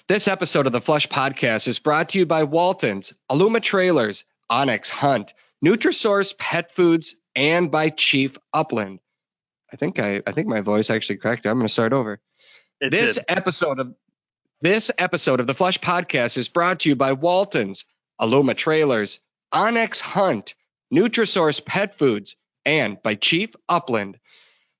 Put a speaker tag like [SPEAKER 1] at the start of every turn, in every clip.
[SPEAKER 1] This episode of the Flush Podcast is brought to you by Walton's, Aluma Trailers, Onyx Hunt, Nutrisource Pet Foods, and by Chief Upland. I think my voice actually cracked. I'm going to start over. This episode of the Flush Podcast is brought to you by Walton's, Aluma Trailers, Onyx Hunt, Nutrisource Pet Foods, and by Chief Upland.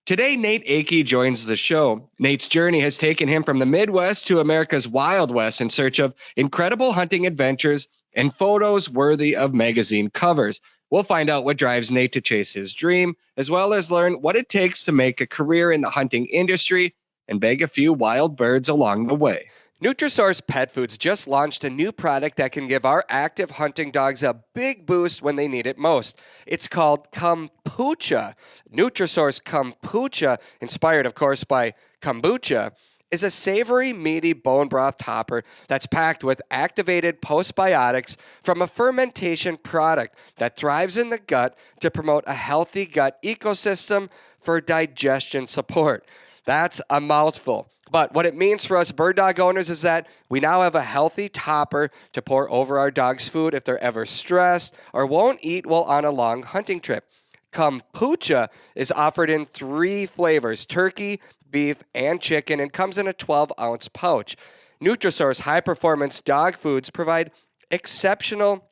[SPEAKER 1] Today, Nate Akey joins the show. Nate's journey has taken him from the Midwest to America's Wild West in search of incredible hunting adventures and photos worthy of magazine covers. We'll find out what drives Nate to chase his dream, as well as learn what it takes to make a career in the hunting industry and bag a few wild birds along the way. Nutrisource Pet Foods just launched a new product that can give our active hunting dogs a big boost when they need it most. It's called Kombucha. Nutrisource Kombucha, inspired, of course, by kombucha, is a savory, meaty bone broth topper that's packed with activated postbiotics from a fermentation product that thrives in the gut to promote a healthy gut ecosystem for digestion support. That's a mouthful. But what it means for us bird dog owners is that we now have a healthy topper to pour over our dog's food if they're ever stressed or won't eat while on a long hunting trip. Kombucha is offered in 3 flavors, turkey, beef, and chicken, and comes in a 12-ounce pouch. Nutrisource high-performance dog foods provide exceptional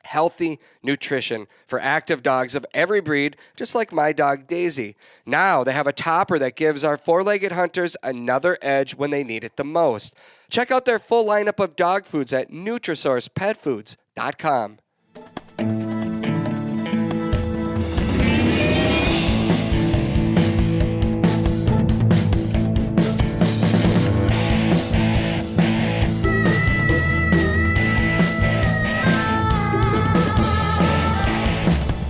[SPEAKER 1] healthy nutrition for active dogs of every breed, just like my dog Daisy. Now they have a topper that gives our 4-legged hunters another edge when they need it the most. Check out their full lineup of dog foods at NutrisourcePetFoods.com.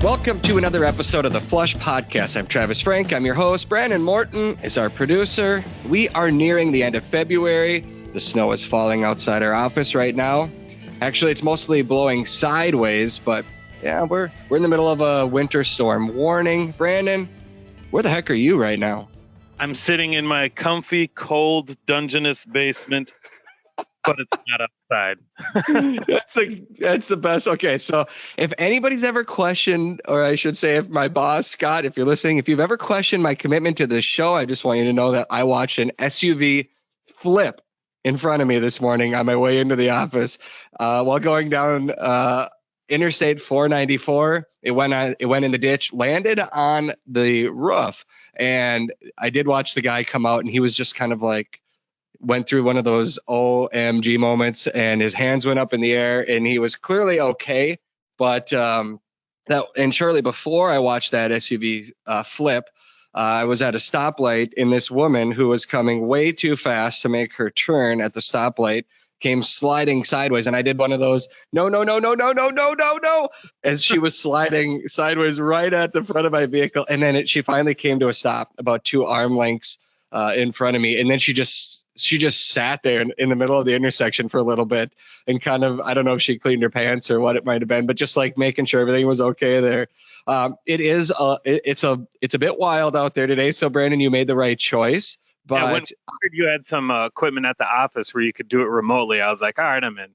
[SPEAKER 1] Welcome to another episode of the Flush Podcast. I'm Travis Frank. I'm your host. Brandon Morton is our producer. We are nearing the end of February. The snow is falling outside our office right now. Actually, it's mostly blowing sideways, but yeah, we're in the middle of a winter storm warning. Brandon, where the heck are you right now?
[SPEAKER 2] I'm sitting in my comfy, cold, dungeness basement, but it's not outside.
[SPEAKER 1] That's the best. Okay, so if anybody's ever questioned, or I should say if my boss, Scott, if you're listening, if you've ever questioned my commitment to this show, I just want you to know that I watched an SUV flip in front of me this morning on my way into the office while going down Interstate 494. It went in the ditch, landed on the roof, and I did watch the guy come out, and he was just kind of like, went through one of those OMG moments, and his hands went up in the air, and he was clearly okay. But shortly before I watched that SUV flip, I was at a stoplight, and this woman who was coming way too fast to make her turn at the stoplight came sliding sideways, and I did one of those no, as she was sliding sideways right at the front of my vehicle, and then she finally came to a stop about 2 arm lengths in front of me, and then she just sat there in the middle of the intersection for a little bit and kind of, I don't know if she cleaned her pants or what it might have been, but just like making sure everything was okay there. It's a bit wild out there today. So Brandon, you made the right choice. But
[SPEAKER 2] when I heard you had some equipment at the office where you could do it remotely, I was like, all right, I'm in.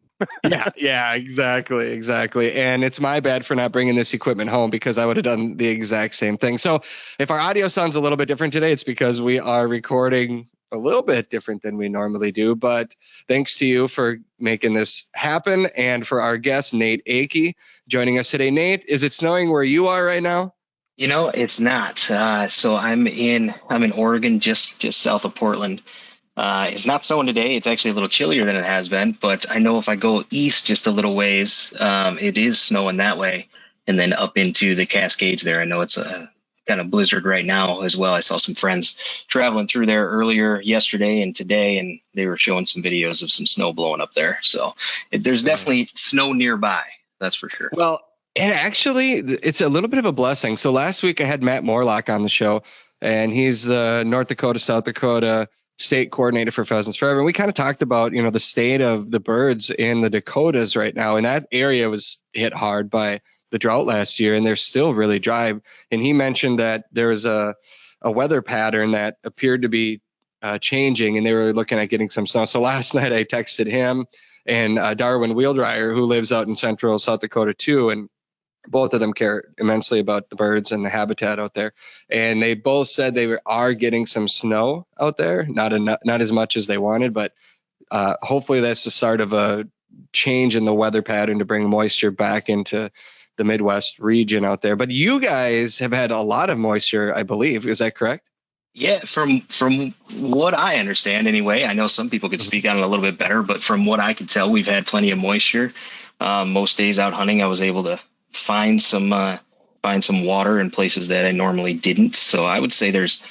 [SPEAKER 1] Yeah, exactly. And it's my bad for not bringing this equipment home because I would have done the exact same thing. So if our audio sounds a little bit different today, it's because we are recording a little bit different than we normally do. But thanks to you for making this happen, and for our guest, Nate Akey, joining us today. Nate, is it snowing where you are right now?
[SPEAKER 3] You know, it's not. So I'm in Oregon, just south of Portland. It's not snowing today. It's actually a little chillier than it has been. But I know if I go east just a little ways, it is snowing that way. And then up into the Cascades there, I know it's a kind of blizzard right now as well. I saw some friends traveling through there earlier yesterday and today, and they were showing some videos of some snow blowing up there. So there's definitely snow nearby. That's for sure.
[SPEAKER 1] Well, and actually, it's a little bit of a blessing. So last week I had Matt Morlock on the show, and he's the North Dakota, South Dakota state coordinator for Pheasants Forever. And we kind of talked about, the state of the birds in the Dakotas right now. And that area was hit hard by the drought last year, and they're still really dry. And he mentioned that there was a weather pattern that appeared to be changing, and they were looking at getting some snow. So last night I texted him and Darwin Wheeldryer, who lives out in central South Dakota too, and both of them care immensely about the birds and the habitat out there. And they both said they are getting some snow out there, not as much as they wanted, but hopefully that's the start of a change in the weather pattern to bring moisture back into the Midwest region out there. But you guys have had a lot of moisture, I believe. Is that correct?
[SPEAKER 3] Yeah, from what I understand anyway, I know some people could speak on it a little bit better, but from what I could tell, we've had plenty of moisture. Most days out hunting, I was able to find some water in places that I normally didn't. So I would say there's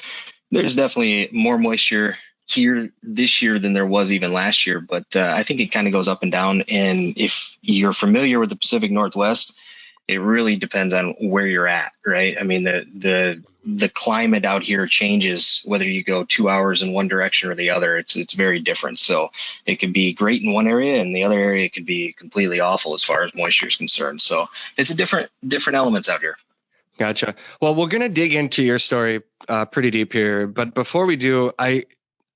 [SPEAKER 3] definitely more moisture here this year than there was even last year. But I think it kind of goes up and down. And if you're familiar with the Pacific Northwest, it really depends on where you're at, right? I mean, the climate out here changes whether you go 2 hours in one direction or the other. It's very different. So it could be great in one area, and the other area could be completely awful as far as moisture is concerned. So it's a different elements out here.
[SPEAKER 1] Gotcha. Well, we're going to dig into your story pretty deep here. But before we do,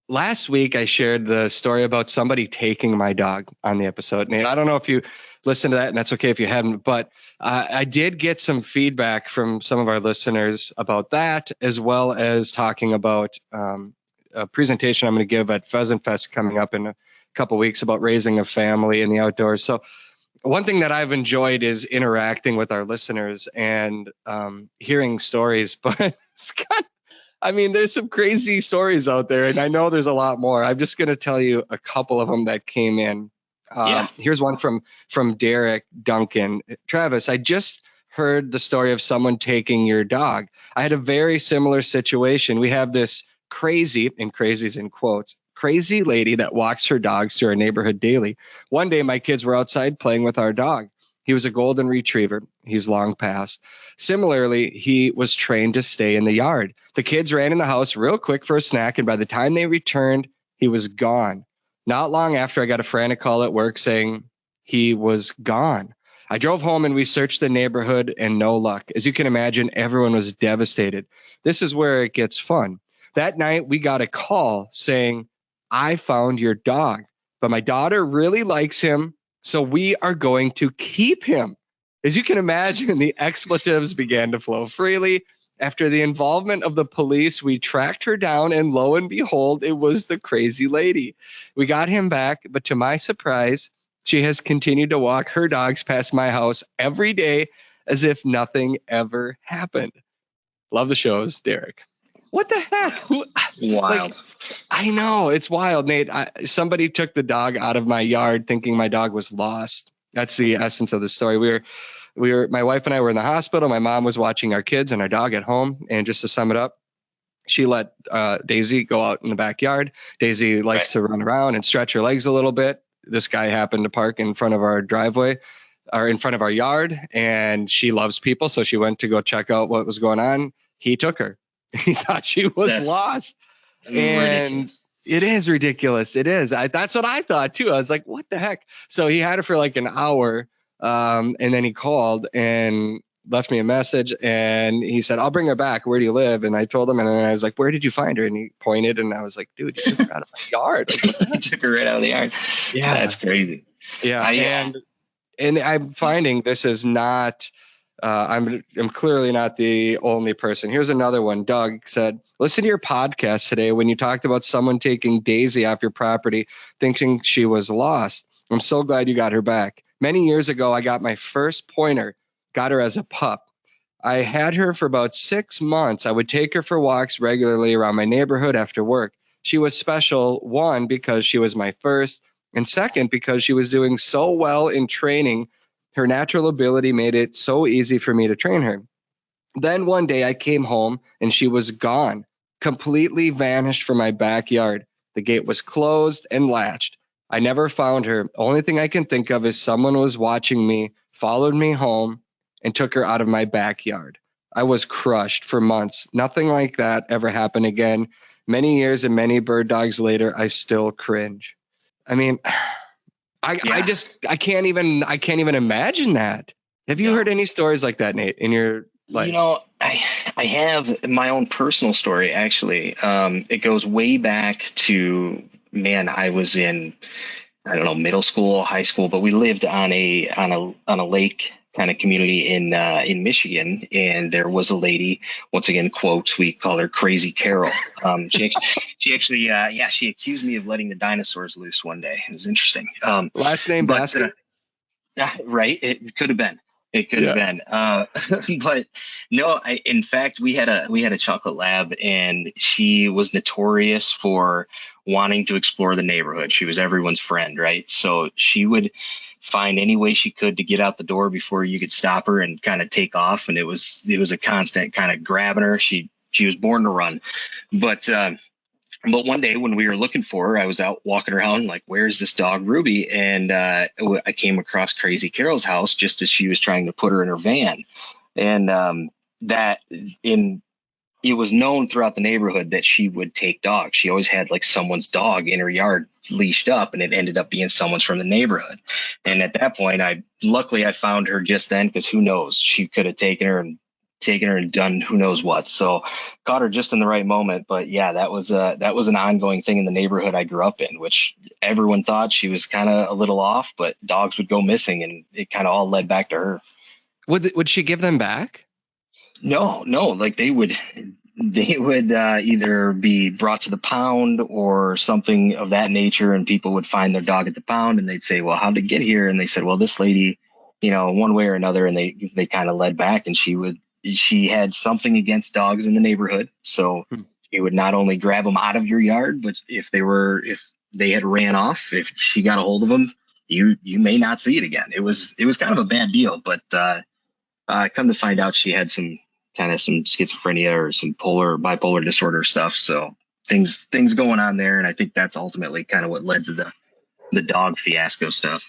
[SPEAKER 1] last week I shared the story about somebody taking my dog on the episode. Nate, I don't know if you listened to that, and that's okay if you haven't, but I did get some feedback from some of our listeners about that, as well as talking about a presentation I'm going to give at Pheasant Fest coming up in a couple weeks about raising a family in the outdoors. So one thing that I've enjoyed is interacting with our listeners and hearing stories, but there's some crazy stories out there, and I know there's a lot more. I'm just going to tell you a couple of them that came in. Here's one from Derek Duncan. Travis, I just heard the story of someone taking your dog. I had a very similar situation. We have this crazy, and crazy's in quotes, crazy lady that walks her dogs through our neighborhood daily. One day, my kids were outside playing with our dog. He was a golden retriever. He's long passed. Similarly, he was trained to stay in the yard. The kids ran in the house real quick for a snack, and by the time they returned, he was gone. Not long after, I got a frantic call at work saying he was gone. I drove home and we searched the neighborhood, and no luck. As you can imagine, everyone was devastated. This is where it gets fun. That night, we got a call saying, I found your dog, but my daughter really likes him, so we are going to keep him. As you can imagine, the expletives began to flow freely. After the involvement of the police, we tracked her down, and lo and behold, it was the crazy lady. We got him back, but to my surprise, she has continued to walk her dogs past my house every day as if nothing ever happened. Love the shows, Derek. What the heck?
[SPEAKER 3] Wild.
[SPEAKER 1] I know, it's wild, Nate. Somebody took the dog out of my yard thinking my dog was lost. That's the essence of the story. My wife and I were in the hospital. My mom was watching our kids and our dog at home. And just to sum it up, she let Daisy go out in the backyard. Daisy likes to run around and stretch her legs a little bit. This guy happened to park in front of our driveway or in front of our yard, and she loves people. So she went to go check out what was going on. He took her. He thought she was lost. And it is ridiculous. It is. That's what I thought too. I was like, what the heck? So he had her for like an hour. And then he called and left me a message, and he said, I'll bring her back. Where do you live? And I told him, and then I was like, where did you find her? And he pointed, and I was like, dude, you took her out of my yard.
[SPEAKER 3] Like, took her right out of the yard. Yeah. That's crazy.
[SPEAKER 1] Yeah. And I'm finding this is not, I'm clearly not the only person. Here's another one. Doug said, listen to your podcast today when you talked about someone taking Daisy off your property, thinking she was lost. I'm so glad you got her back. Many years ago, I got my first pointer, got her as a pup. I had her for about 6 months. I would take her for walks regularly around my neighborhood after work. She was special, one, because she was my first, and second, because she was doing so well in training. Her natural ability made it so easy for me to train her. Then one day I came home and she was gone, completely vanished from my backyard. The gate was closed and latched. I never found her. Only thing I can think of is someone was watching me, followed me home, and took her out of my backyard. I was crushed for months. Nothing like that ever happened again. Many years and many bird dogs later, I still cringe. I mean, I can't even imagine that. Have you heard any stories like that, Nate, in your life?
[SPEAKER 3] You know, I have my own personal story, actually. It goes way back to, man, I was in, I don't know, middle school, high school, but we lived on a lake kind of community in Michigan, and there was a lady. Once again, quote, we call her Crazy Carol. She actually, yeah, she accused me of letting the dinosaurs loose one day. It was interesting.
[SPEAKER 1] Last name
[SPEAKER 3] But
[SPEAKER 1] Basket.
[SPEAKER 3] right, it could have been. It could have
[SPEAKER 1] Yeah.
[SPEAKER 3] been. But no, in fact, we had a chocolate lab, and she was notorious for wanting to explore the neighborhood. She was everyone's friend, right? So she would find any way she could to get out the door before you could stop her and kind of take off. And it was a constant kind of grabbing her. She was born to run. But but one day when we were looking for her, I was out walking around like, where's this dog Ruby? And I came across Crazy Carol's house just as she was trying to put her in her van. And that in it was known throughout the neighborhood that she would take dogs. She always had like someone's dog in her yard leashed up, and it ended up being someone's from the neighborhood. And at that point, luckily I found her just then, because who knows, she could have taken her and done who knows what. So caught her just in the right moment. But yeah, that was an ongoing thing in the neighborhood I grew up in, which everyone thought she was kind of a little off, but dogs would go missing, and it kind of all led back to her.
[SPEAKER 1] Would she give them back?
[SPEAKER 3] No, like they would either be brought to the pound or something of that nature, and people would find their dog at the pound, and they'd say, well, how'd it get here? And they said, well, this lady, one way or another, and they kind of led back, and she had something against dogs in the neighborhood. So she would not only grab them out of your yard, but if they had ran off, if she got a hold of them, you may not see it again. It was kind of a bad deal, but come to find out, she had some schizophrenia or some bipolar disorder stuff. So things going on there. And I think that's ultimately kind of what led to the dog fiasco stuff.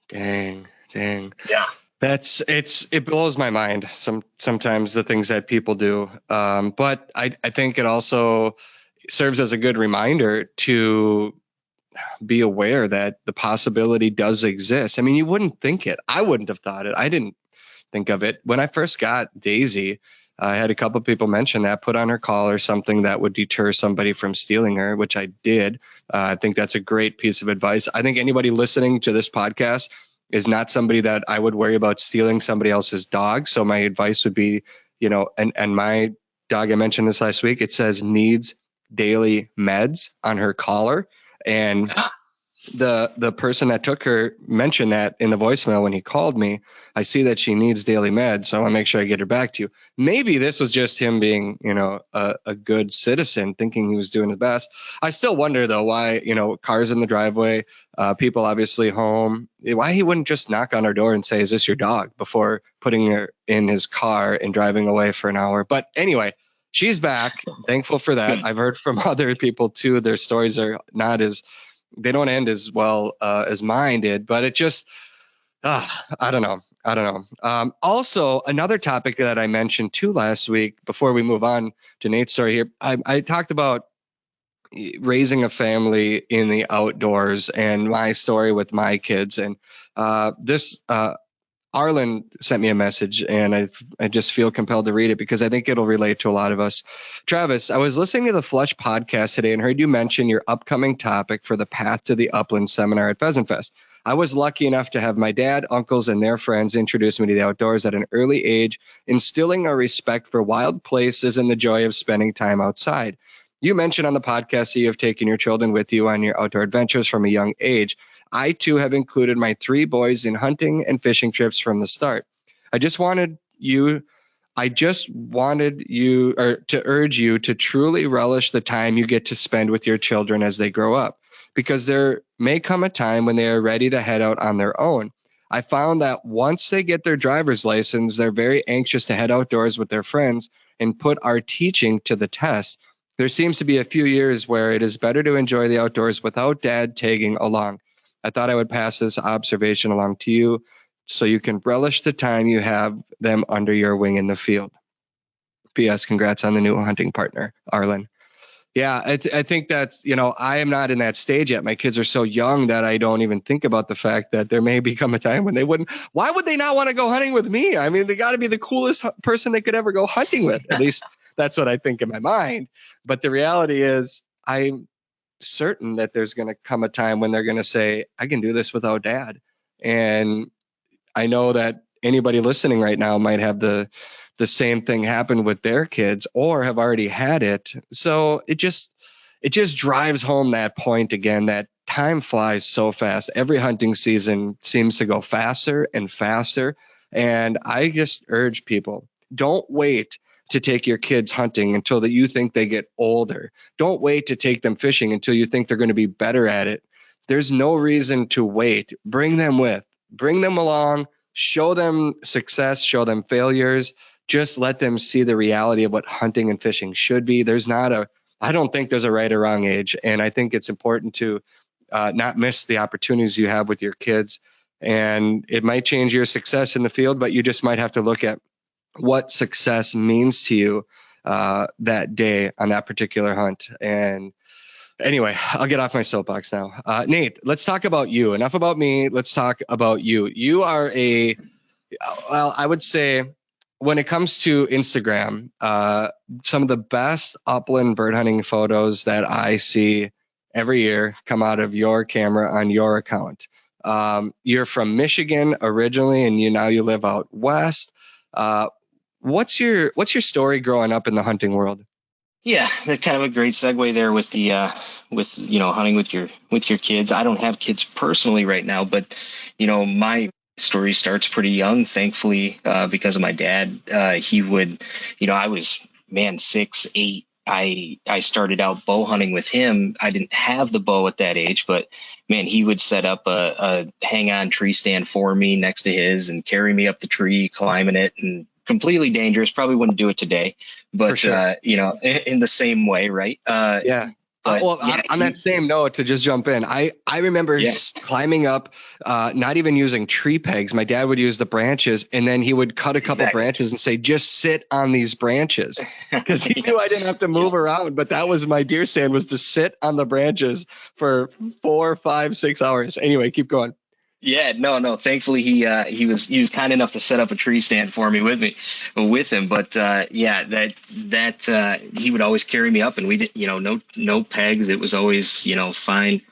[SPEAKER 1] Dang.
[SPEAKER 3] Yeah.
[SPEAKER 1] It blows my mind sometimes the things that people do. But I think it also serves as a good reminder to be aware that the possibility does exist. I mean, you wouldn't think it. I wouldn't have thought it. I didn't think of it. When I first got Daisy, I had a couple of people mention that, put on her collar something that would deter somebody from stealing her, which I did. I think that's a great piece of advice. I think anybody listening to this podcast is not somebody that I would worry about stealing somebody else's dog. So my advice would be, and my dog, I mentioned this last week, it says needs daily meds on her collar. And the person that took her mentioned that in the voicemail when he called me. I see that she needs daily meds, so I want to make sure I get her back to you. Maybe this was just him being, a good citizen, thinking he was doing his best. I still wonder though why, cars in the driveway, people obviously home, why he wouldn't just knock on our door and say, "Is this your dog?" before putting her in his car and driving away for an hour. But anyway, she's back. Thankful for that. I've heard from other people too. Their stories are they don't end as well as mine did, but it just, I don't know. Also, another topic that I mentioned too last week, before we move on to Nate's story here, I talked about raising a family in the outdoors and my story with my kids. And this Arlen sent me a message, and I just feel compelled to read it because I think it'll relate to a lot of us. Travis, I was listening to the Flush podcast today and heard you mention your upcoming topic for the Path to the Uplands seminar at Pheasant Fest. I was lucky enough to have my dad, uncles, and their friends introduce me to the outdoors at an early age, instilling a respect for wild places and the joy of spending time outside. You mentioned on the podcast that you have taken your children with you on your outdoor adventures from a young age. I, too, have included my 3 boys in hunting and fishing trips from the start. I just wanted you to urge you to truly relish the time you get to spend with your children as they grow up, because there may come a time when they are ready to head out on their own. I found that once they get their driver's license, they're very anxious to head outdoors with their friends and put our teaching to the test. There seems to be a few years where it is better to enjoy the outdoors without dad tagging along. I thought I would pass this observation along to you so you can relish the time you have them under your wing in the field. P.S. Congrats on the new hunting partner, Arlen. Yeah, I think that's, I am not in that stage yet. My kids are so young that I don't even think about the fact that there may become a time when they wouldn't. Why would they not want to go hunting with me? I mean, they got to be the coolest person they could ever go hunting with. At least that's what I think in my mind. But the reality is, I'm certain that there's going to come a time when they're going to say, I can do this without dad. And I know that anybody listening right now might have the same thing happen with their kids or have already had it. So it just drives home that point again, that time flies so fast. Every hunting season seems to go faster and faster. And I just urge people, don't wait to take your kids hunting until that you think they get older. Don't wait to take them fishing until you think they're going to be better at it. There's no reason to wait. Bring them along, show them success, show them failures. Just let them see the reality of what hunting and fishing should be. I don't think there's a right or wrong age. And I think it's important to not miss the opportunities you have with your kids. And it might change your success in the field, but you just might have to look at what success means to you that day on that particular hunt. And anyway, I'll get off my soapbox now. Nate, let's talk about you. Enough about me. Let's talk about you. You are I would say when it comes to Instagram, some of the best upland bird hunting photos that I see every year come out of your camera on your account. You're from Michigan originally, and you live out west. What's your story growing up in the hunting world?
[SPEAKER 3] Yeah, that's kind of a great segue there with the hunting with your kids. I don't have kids personally right now, but my story starts pretty young, thankfully, because of my dad. He would, I was 6, 8. I started out bow hunting with him. I didn't have the bow at that age, but man, he would set up a hang-on tree stand for me next to his and carry me up the tree, climbing it, and completely dangerous. Probably wouldn't do it today, but sure. In the same way, right?
[SPEAKER 1] Yeah. On that same note, to just jump in, I remember climbing up, not even using tree pegs. My dad would use the branches, and then he would cut a couple branches and say, just sit on these branches, because he knew I didn't have to move around. But that was my deer stand, was to sit on the branches for 4, 5, 6 hours. Anyway, keep going.
[SPEAKER 3] Yeah, no. Thankfully, he was kind enough to set up a tree stand for me with him. But that he would always carry me up, and we did no pegs. It was always find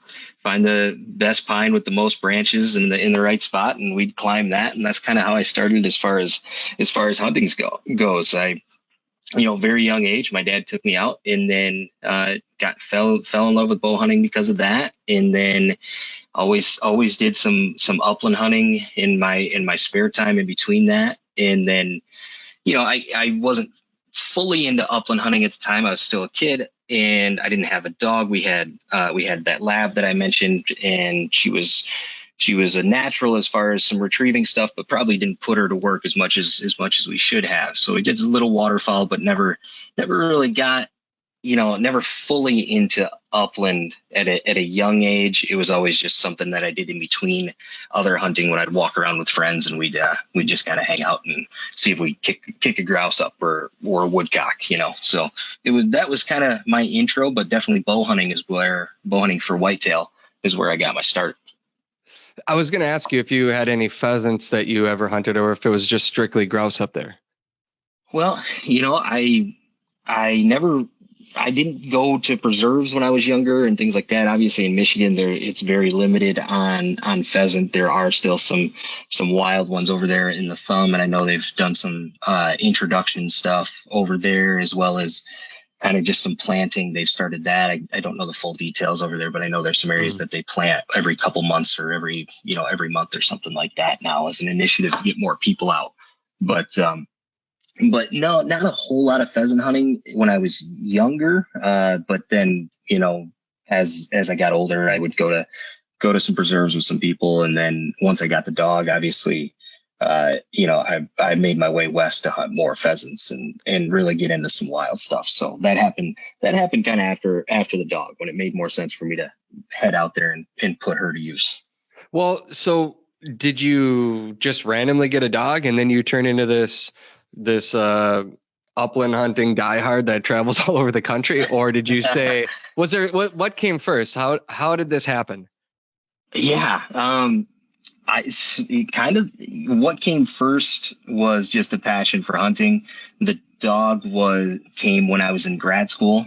[SPEAKER 3] the best pine with the most branches in the right spot, and we'd climb that. And that's kind of how I started as far as hunting goes. I very young age, my dad took me out, and then fell in love with bow hunting because of that, and then always did some upland hunting in my spare time in between that. And then I wasn't fully into upland hunting at the time. I was still a kid, and I didn't have a dog. We had that lab that I mentioned, and she was a natural as far as some retrieving stuff, but probably didn't put her to work as much as we should have. So we did a little waterfowl, but never really got, never fully into upland at a young age. It was always just something that I did in between other hunting when I'd walk around with friends, and we'd just kind of hang out and see if we kick a grouse up or a woodcock, So that was kind of my intro, but definitely bow hunting for whitetail is where I got my start.
[SPEAKER 1] I was going to ask you if you had any pheasants that you ever hunted, or if it was just strictly grouse up there.
[SPEAKER 3] Well, I didn't go to preserves when I was younger and things like that. Obviously in Michigan, it's very limited on pheasant. There are still some wild ones over there in the Thumb, and I know they've done some introduction stuff over there, as well as kind of just some planting. They've started that. I don't know the full details over there, but I know there's some areas that they plant every couple months or every month or something like that now as an initiative to get more people out. But no, not a whole lot of pheasant hunting when I was younger. But then, as I got older, I would go to some preserves with some people. And then once I got the dog, obviously, I made my way west to hunt more pheasants and really get into some wild stuff. So that happened kind of after the dog, when it made more sense for me to head out there and put her to use.
[SPEAKER 1] Well, so did you just randomly get a dog and then you turn into this upland hunting diehard that travels all over the country, or did you say what came first? How did this happen?
[SPEAKER 3] Yeah. Kind of what came first was just a passion for hunting. The dog came when I was in grad school.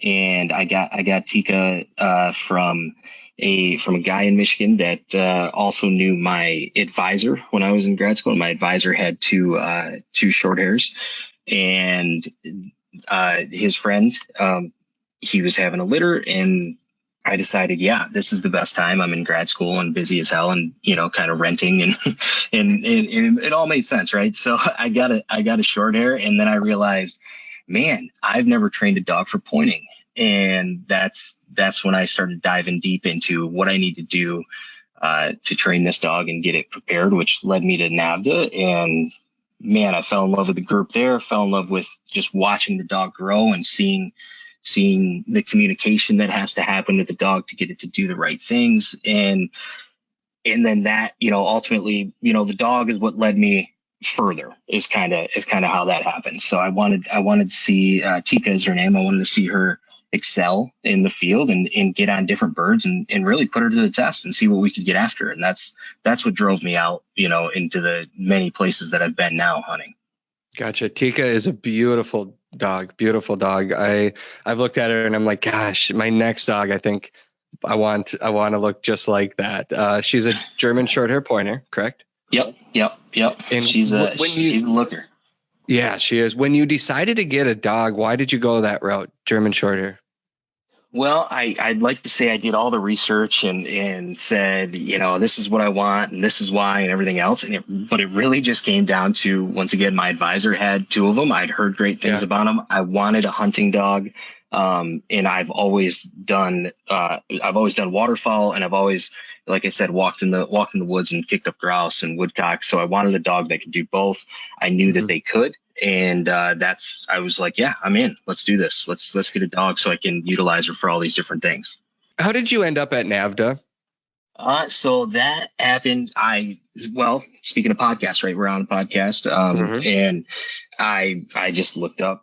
[SPEAKER 3] And I got Tika from a guy in Michigan that also knew my advisor when I was in grad school. My advisor had two short hairs, and his friend, he was having a litter, and I decided, yeah, this is the best time. I'm in grad school and busy as hell, and kind of renting, and and it all made sense, right? So I got a short hair, and then I realized, man, I've never trained a dog for pointing. And that's when I started diving deep into what I need to do to train this dog and get it prepared, which led me to NAVHDA. And man, I fell in love with the group there, fell in love with just watching the dog grow and seeing the communication that has to happen with the dog to get it to do the right things. And then that, ultimately, the dog is what led me further, is kind of how that happened. So I wanted to see Tika is her name. I wanted to see her excel in the field and get on different birds and really put her to the test and see what we could get after. And that's what drove me out, into the many places that I've been now hunting.
[SPEAKER 1] Gotcha. Tika is a beautiful dog. I've looked at her and I'm like, gosh, my next dog, I think I want to look just like that. She's a German short hair pointer, correct? Yep.
[SPEAKER 3] And she's a looker.
[SPEAKER 1] Yeah, she is. When you decided to get a dog, why did you go that route, German short hair?
[SPEAKER 3] Well, I'd like to say I did all the research and said, this is what I want and this is why and everything else. But it really just came down to, once again, my advisor had two of them. I'd heard great things about them. I wanted a hunting dog. And I've always done waterfowl, and I've always, like I said, walked in the woods and kicked up grouse and woodcock. So I wanted a dog that could do both. I knew that they could. And I was like, yeah, I'm in. Let's do this. Let's get a dog so I can utilize her for all these different things.
[SPEAKER 1] How did you end up at NAVHDA?
[SPEAKER 3] So that happened. Speaking of podcasts, right? We're on a podcast. And I just looked up,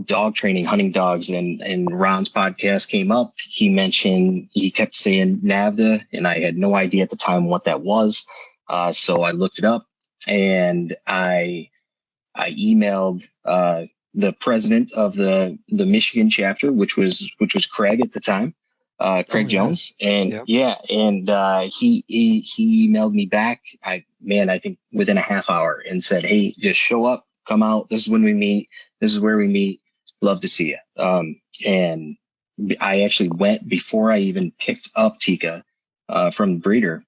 [SPEAKER 3] dog training, hunting dogs, and Ron's podcast came up. He kept saying NAVHDA, and I had no idea at the time what that was. So I looked it up, and I emailed the president of the Michigan chapter, which was Craig at the time, Craig Jones, and he emailed me back. I think within a half hour, and said, hey, just show up, come out. This is when we meet. This is where we meet. Love to see you. And I actually went before I even picked up Tika from the breeder,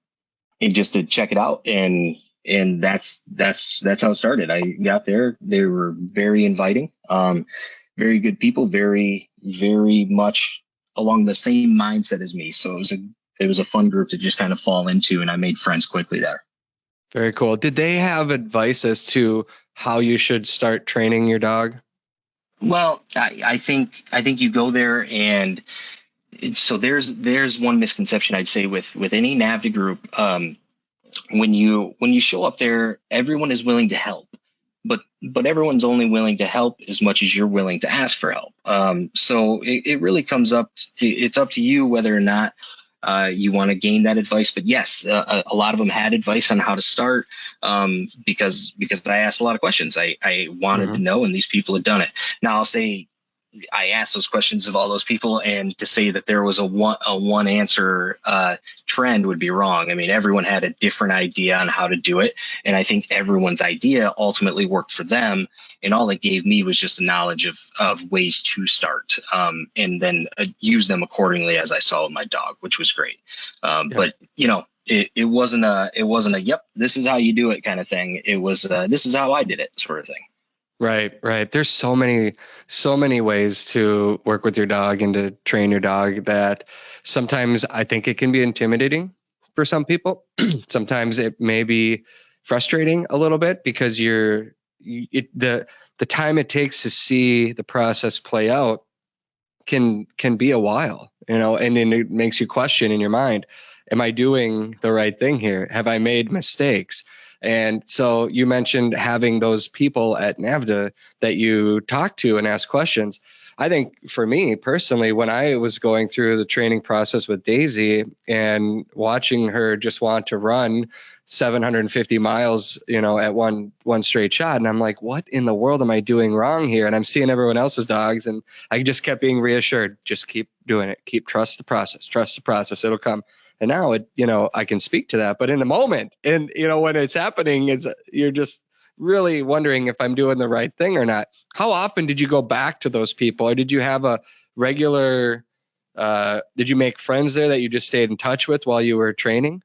[SPEAKER 3] and just to check it out. And that's how it started. I got there. They were very inviting, very good people, very, very much along the same mindset as me. So it was a fun group to just kind of fall into, and I made friends quickly there.
[SPEAKER 1] Very cool. Did they have advice as to how you should start training your dog?
[SPEAKER 3] Well, I think you go there, and so there's one misconception I'd say with any NAVHDA group. When you show up there, everyone is willing to help, but everyone's only willing to help as much as you're willing to ask for help. So it really comes up. It's up to you whether or not you want to gain that advice. But yes, a lot of them had advice on how to start, because I asked a lot of questions. I wanted to know, and these people had done it. Now I'll say, I asked those questions of all those people, and to say that there was a one answer trend would be wrong. I mean, everyone had a different idea on how to do it, and I think everyone's idea ultimately worked for them. And all it gave me was just a knowledge of ways to start, and then use them accordingly as I saw with my dog, which was great. But it wasn't a yep, this is how you do it kind of thing. It was this is how I did it sort of thing.
[SPEAKER 1] Right. There's so many ways to work with your dog and to train your dog that sometimes I think it can be intimidating for some people. Sometimes it may be frustrating a little bit because the time it takes to see the process play out can be a while, and then it makes you question in your mind, am I doing the right thing here? Have I made mistakes? And so you mentioned having those people at NAVHDA that you talk to and ask questions. I think for me personally, when I was going through the training process with Daisy and watching her just want to run 750 miles, at one straight shot, and I'm like, what in the world am I doing wrong here? And I'm seeing everyone else's dogs, and I just kept being reassured, just keep doing it, trust the process, it'll come. And now I can speak to that, but in the moment, and when it's happening, you're just really wondering if I'm doing the right thing or not. How often did you go back to those people, or did you have a regular, did you make friends there that you just stayed in touch with while you were training?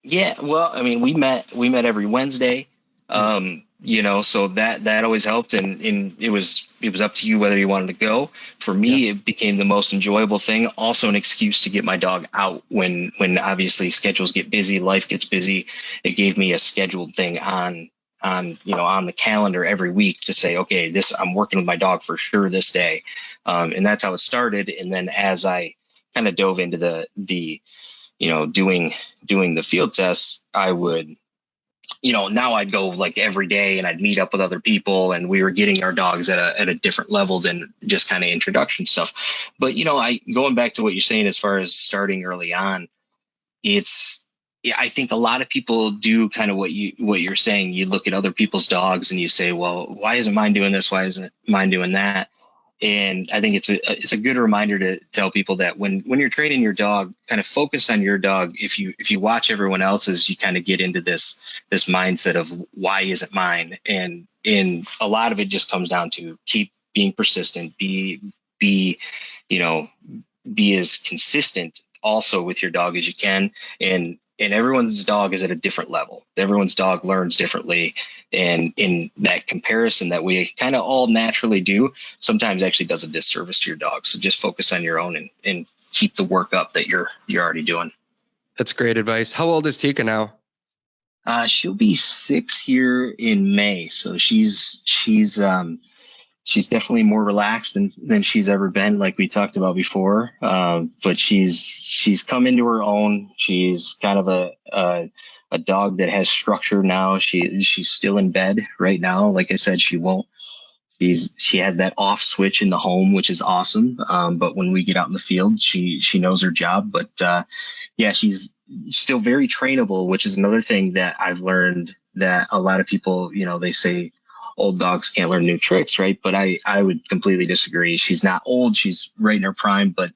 [SPEAKER 3] Yeah, well, I mean, we met every Wednesday. So that always helped, and it was up to you whether you wanted to go. For me, It became the most enjoyable thing. Also, an excuse to get my dog out when obviously schedules get busy, life gets busy. It gave me a scheduled thing on the calendar every week to say, okay, I'm working with my dog for sure this day, and that's how it started. And then as I kind of dove into the doing the field tests, I would, now I'd go like every day and I'd meet up with other people, and we were getting our dogs at a different level than just kind of introduction stuff. But, going back to what you're saying, as far as starting early on, I think a lot of people do kind of what you're saying. You look at other people's dogs and you say, well, why isn't mine doing this? Why isn't mine doing that? And I think it's a good reminder to tell people that when you're training your dog, kind of focus on your dog. If you watch everyone else's, you kind of get into this mindset of why isn't mine? And a lot of it just comes down to keep being persistent, be as consistent also with your dog as you can. And everyone's dog is at a different level. Everyone's dog learns differently. And in that comparison that we kind of all naturally do, sometimes actually does a disservice to your dog. So just focus on your own and keep the work up that you're already doing.
[SPEAKER 1] That's great advice. How old is Tika now?
[SPEAKER 3] She'll be 6 here in May. So she's definitely more relaxed than she's ever been, like we talked about before. But she's come into her own. She's kind of a dog that has structure now. She's still in bed right now. Like I said, she has that off switch in the home, which is awesome. But when we get out in the field, she knows her job. But she's still very trainable, which is another thing that I've learned, that a lot of people, they say old dogs can't learn new tricks, right? But I would completely disagree. She's not old. She's right in her prime. But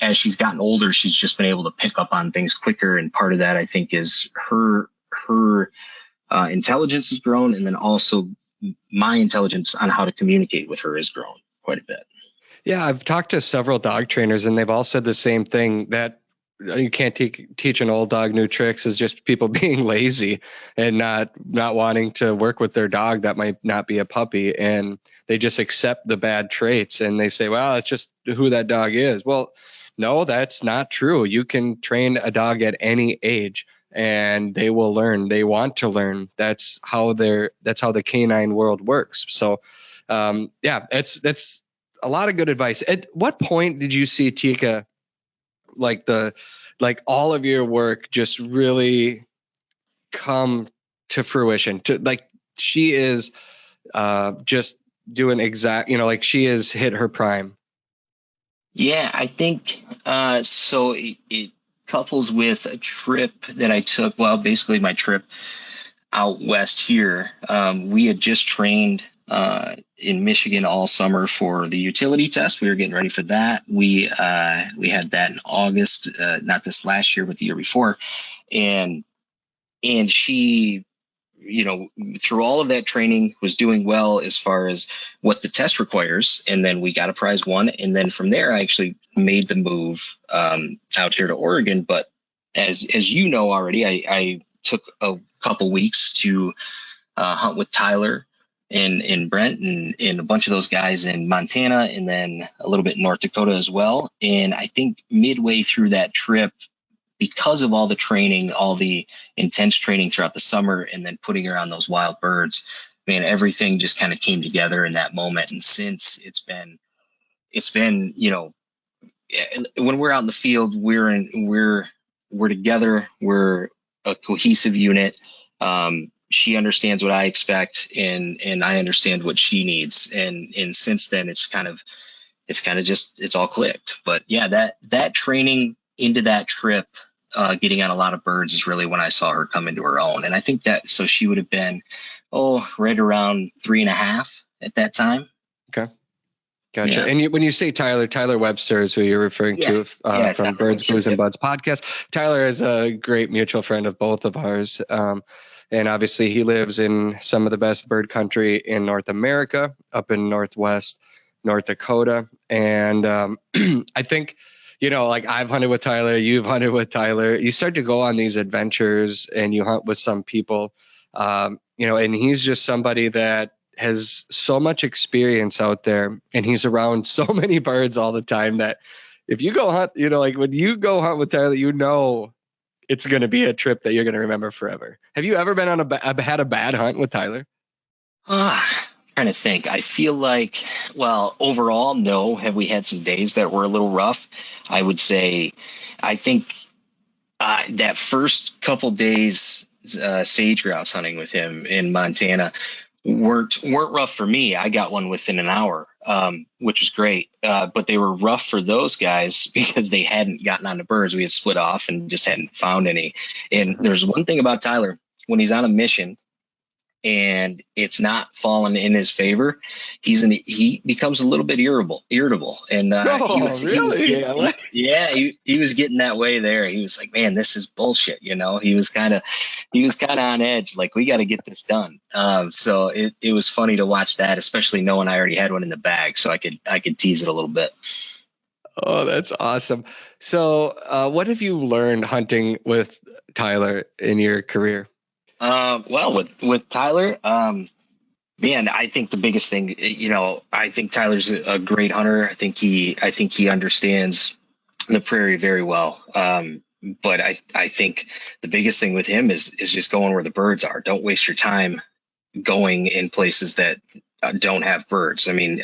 [SPEAKER 3] as she's gotten older, she's just been able to pick up on things quicker. And part of that, I think, is her intelligence has grown. And then also my intelligence on how to communicate with her has grown quite a bit.
[SPEAKER 1] Yeah, I've talked to several dog trainers, and they've all said the same thing, that you can't teach an old dog new tricks. Is just people being lazy and not wanting to work with their dog that might not be a puppy, and they just accept the bad traits and they say, well, it's just who that dog is. Well, no, that's not true. You can train a dog at any age and they will learn. They want to learn. That's how the canine world works. So that's a lot of good advice. At what point did you see Tika, like all of your work just really come to fruition? She is just doing she has hit her prime.
[SPEAKER 3] Yeah, I think so. It couples with a trip that I took. Well, basically my trip out west here. We had just trained in Michigan all summer for the utility test. We were getting ready for that. We had that in August, not this last year, but the year before. And she, through all of that training, was doing well as far as what the test requires. And then we got a prize one. And then from there, I actually made the move out here to Oregon. But as you know already, I took a couple weeks to hunt with Tyler and Brent and a bunch of those guys in Montana, and then a little bit in North Dakota as well. And I think midway through that trip, because of all the training, all the intense training throughout the summer, and then putting her on those wild birds, man, everything just kind of came together in that moment. And since it's been, when we're out in the field, we're together, we're a cohesive unit. She understands what I expect, and I understand what she needs. And since then, it's all clicked. But yeah, that training into that trip, getting on a lot of birds is really when I saw her come into her own. And I think so she would have been, right around 3.5 at that time.
[SPEAKER 1] Okay. Gotcha.
[SPEAKER 3] Yeah.
[SPEAKER 1] And when you say Tyler Webster is who you're referring to from
[SPEAKER 3] Tyler
[SPEAKER 1] Birds,
[SPEAKER 3] Webster,
[SPEAKER 1] Booze, and Buds podcast. Tyler is a great mutual friend of both of ours. And obviously he lives in some of the best bird country in North America, up in Northwest North Dakota. And I think, like I've hunted with Tyler, you've hunted with Tyler. You start to go on these adventures and you hunt with some people, and he's just somebody that has so much experience out there, and he's around so many birds all the time that if you go hunt, like when you go hunt with Tyler, it's going to be a trip that you're going to remember forever. Have you ever been on had a bad hunt with Tyler?
[SPEAKER 3] Trying to think. I feel like, well, overall, no. Have we had some days that were a little rough? I would say, I think that first couple days sage grouse hunting with him in Montana weren't rough for me. I got one within an hour, which was great. But they were rough for those guys because they hadn't gotten on the birds. We had split off and just hadn't found any. And there's one thing about Tyler: when he's on a mission and it's not falling in his favor, he becomes a little bit irritable. And he was getting that way there. He was like, man, this is bullshit. He was kind of on edge. Like, we got to get this done. So it was funny to watch that, especially knowing I already had one in the bag, so I could tease it a little bit.
[SPEAKER 1] Oh, that's awesome. So what have you learned hunting with Tyler in your career?
[SPEAKER 3] Well, with Tyler, man, I think the biggest thing, I think Tyler's a great hunter. I think he understands the prairie very well. But I think the biggest thing with him is just going where the birds are. Don't waste your time going in places that don't have birds. I mean,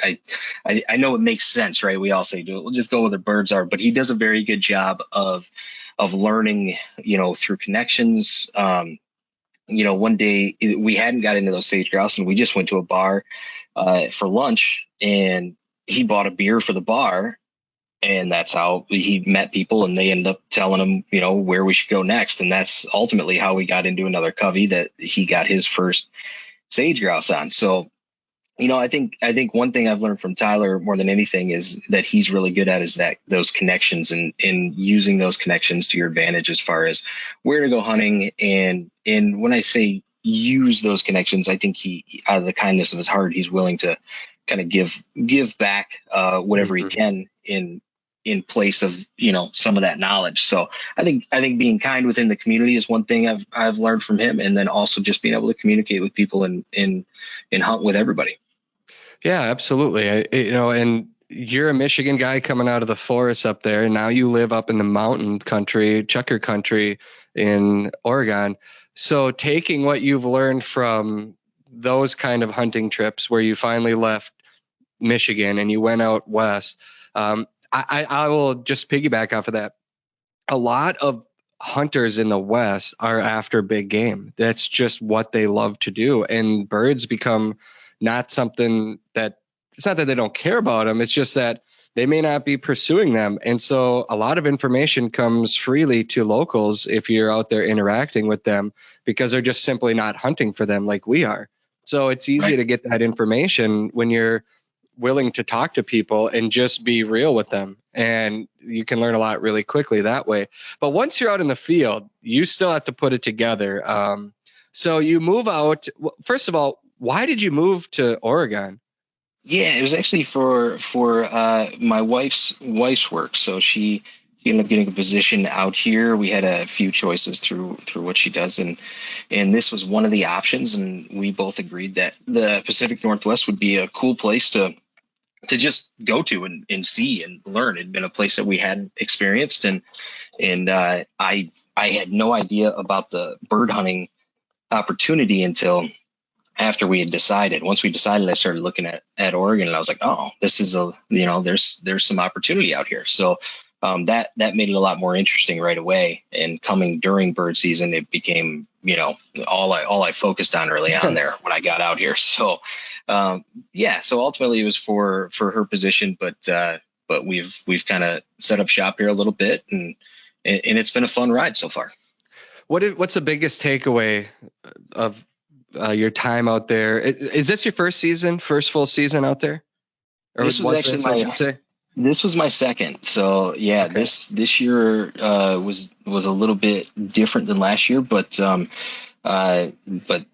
[SPEAKER 3] I know it makes sense, right? We all say, we'll just go where the birds are, but he does a very good job of learning, through connections. One day we hadn't got into those sage grouse, and we just went to a bar for lunch, and he bought a beer for the bar, and that's how he met people, and they ended up telling him, where we should go next. And that's ultimately how we got into another covey that he got his first sage grouse on. So, I think one thing I've learned from Tyler more than anything is that he's really good at those connections and using those connections to your advantage as far as where to go hunting. And when I say use those connections, I think he, out of the kindness of his heart, he's willing to kind of give back whatever he can in place of, some of that knowledge. So I think being kind within the community is one thing I've learned from him. And then also just being able to communicate with people and hunt with everybody.
[SPEAKER 1] Yeah, absolutely. And you're a Michigan guy coming out of the forest up there, and now you live up in the mountain country, Chukar country in Oregon. So taking what you've learned from those kind of hunting trips where you finally left Michigan and you went out west, I will just piggyback off of that. A lot of hunters in the West are after big game. That's just what they love to do. And birds become not something that, it's not that they don't care about them. It's just that they may not be pursuing them. And so a lot of information comes freely to locals if you're out there interacting with them, because they're just simply not hunting for them like we are. So it's easy to get that information when you're willing to talk to people and just be real with them. And you can learn a lot really quickly that way. But once you're out in the field, you still have to put it together. So you move out. First of all, why did you move to Oregon?
[SPEAKER 3] Yeah, it was actually for my wife's work. So she ended up getting a position out here. We had a few choices through what she does, and this was one of the options. And we both agreed that the Pacific Northwest would be a cool place to just go to and see and learn. It'd been a place that we hadn't experienced, and I had no idea about the bird hunting opportunity until after we had decided. Once we decided, I started looking at Oregon, and I was like, oh, this is there's some opportunity out here. So that made it a lot more interesting right away. And coming during bird season, it became, all I focused on early on there when I got out here. So, so ultimately it was for her position, but we've kind of set up shop here a little bit, and it's been a fun ride so far.
[SPEAKER 1] What's the biggest takeaway of your time out there? Is this your first full season out there? Or
[SPEAKER 3] this was actually This was my second. So yeah, okay. This year was a little bit different than last year, but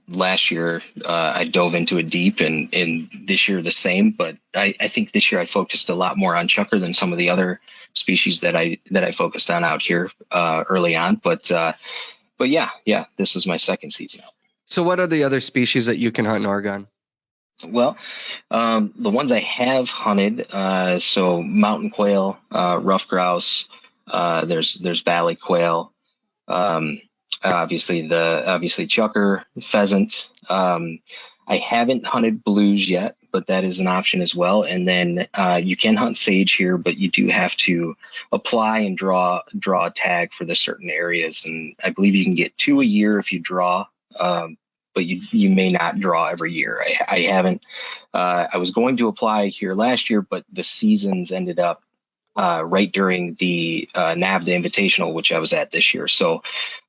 [SPEAKER 3] last year I dove into it deep, and this year the same. But I think this year I focused a lot more on chukar than some of the other species that I focused on out here early on. But yeah, this was my second season out.
[SPEAKER 1] So what are the other species that you can hunt in Oregon?
[SPEAKER 3] Well, the ones I have hunted, so mountain quail, rough grouse, there's valley quail, obviously chukar, pheasant. I haven't hunted blues yet, but that is an option as well. And then you can hunt sage here, but you do have to apply and draw a tag for the certain areas. And I believe you can get 2 a year if you draw. But you may not draw every year. I haven't. I was going to apply here last year, but the seasons ended up right during the NAVHDA Invitational, which I was at this year. So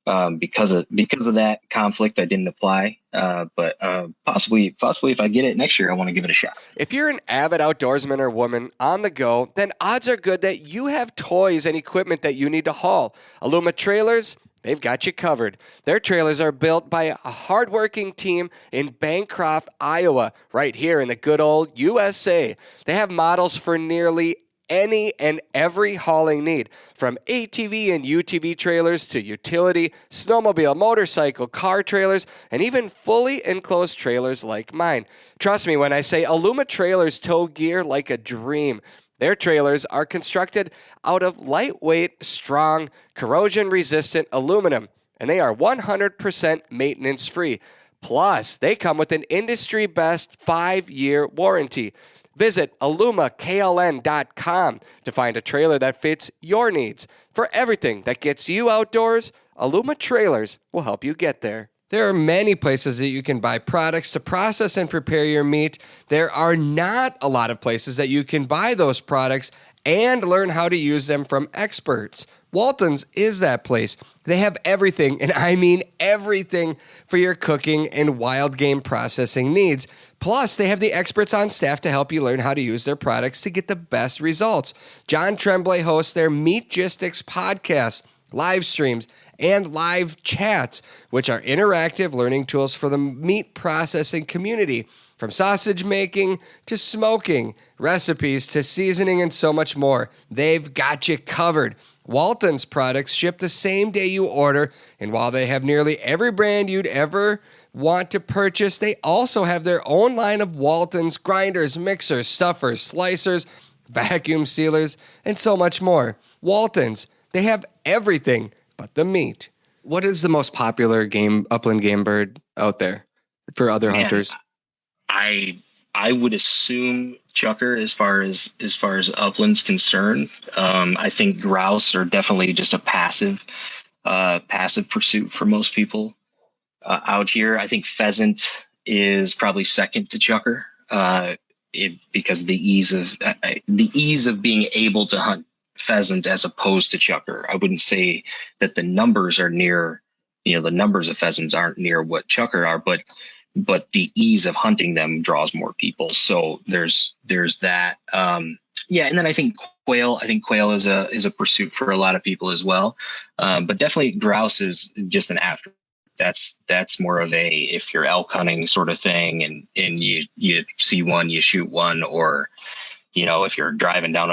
[SPEAKER 3] because of that conflict, I didn't apply. But possibly if I get it next year, I want to give it a shot.
[SPEAKER 4] If you're an avid outdoorsman or woman on the go, then odds are good that you have toys and equipment that you need to haul. Aluma Trailers, they've got you covered. Their trailers are built by a hardworking team in Bancroft, Iowa, right here in the good old USA. They have models for nearly any and every hauling need, from ATV and UTV trailers to utility, snowmobile, motorcycle, car trailers, and even fully enclosed trailers like mine. Trust me when I say Aluma Trailers tow gear like a dream. Their trailers are constructed out of lightweight, strong, corrosion-resistant aluminum, and they are 100% maintenance-free. Plus, they come with an industry-best 5-year warranty. Visit alumakln.com to find a trailer that fits your needs. For everything that gets you outdoors, Aluma Trailers will help you get there. There are many places that you can buy products to process and prepare your meat. There are not a lot of places that you can buy those products and learn how to use them from experts. Walton's is that place. They have everything, and I mean everything, for your cooking and wild game processing needs. Plus, they have the experts on staff to help you learn how to use their products to get the best results. John Tremblay hosts their Meatgistics podcast, live streams, and live chats, which are interactive learning tools for the meat processing community. From sausage making to smoking, recipes to seasoning, and so much more, they've got you covered. Walton's products ship the same day you order, and while they have nearly every brand you'd ever want to purchase, they also have their own line of Walton's grinders, mixers, stuffers, slicers, vacuum sealers, and so much more. Walton's, they have everything but the meat.
[SPEAKER 1] What is the most popular upland game bird out there for other hunters?
[SPEAKER 3] I would assume chukar as far as upland's concerned. I think grouse are definitely just a passive pursuit for most people out here. I think pheasant is probably second to chukar because the ease of being able to hunt pheasant as opposed to chukar. I wouldn't say that the numbers are near, the numbers of pheasants aren't near what chukar are, but the ease of hunting them draws more people. So there's that. And then I think quail is a pursuit for a lot of people as well. But definitely grouse is just an after. That's more of a, if you're elk hunting sort of thing, and you see one, you shoot one, or, if you're driving down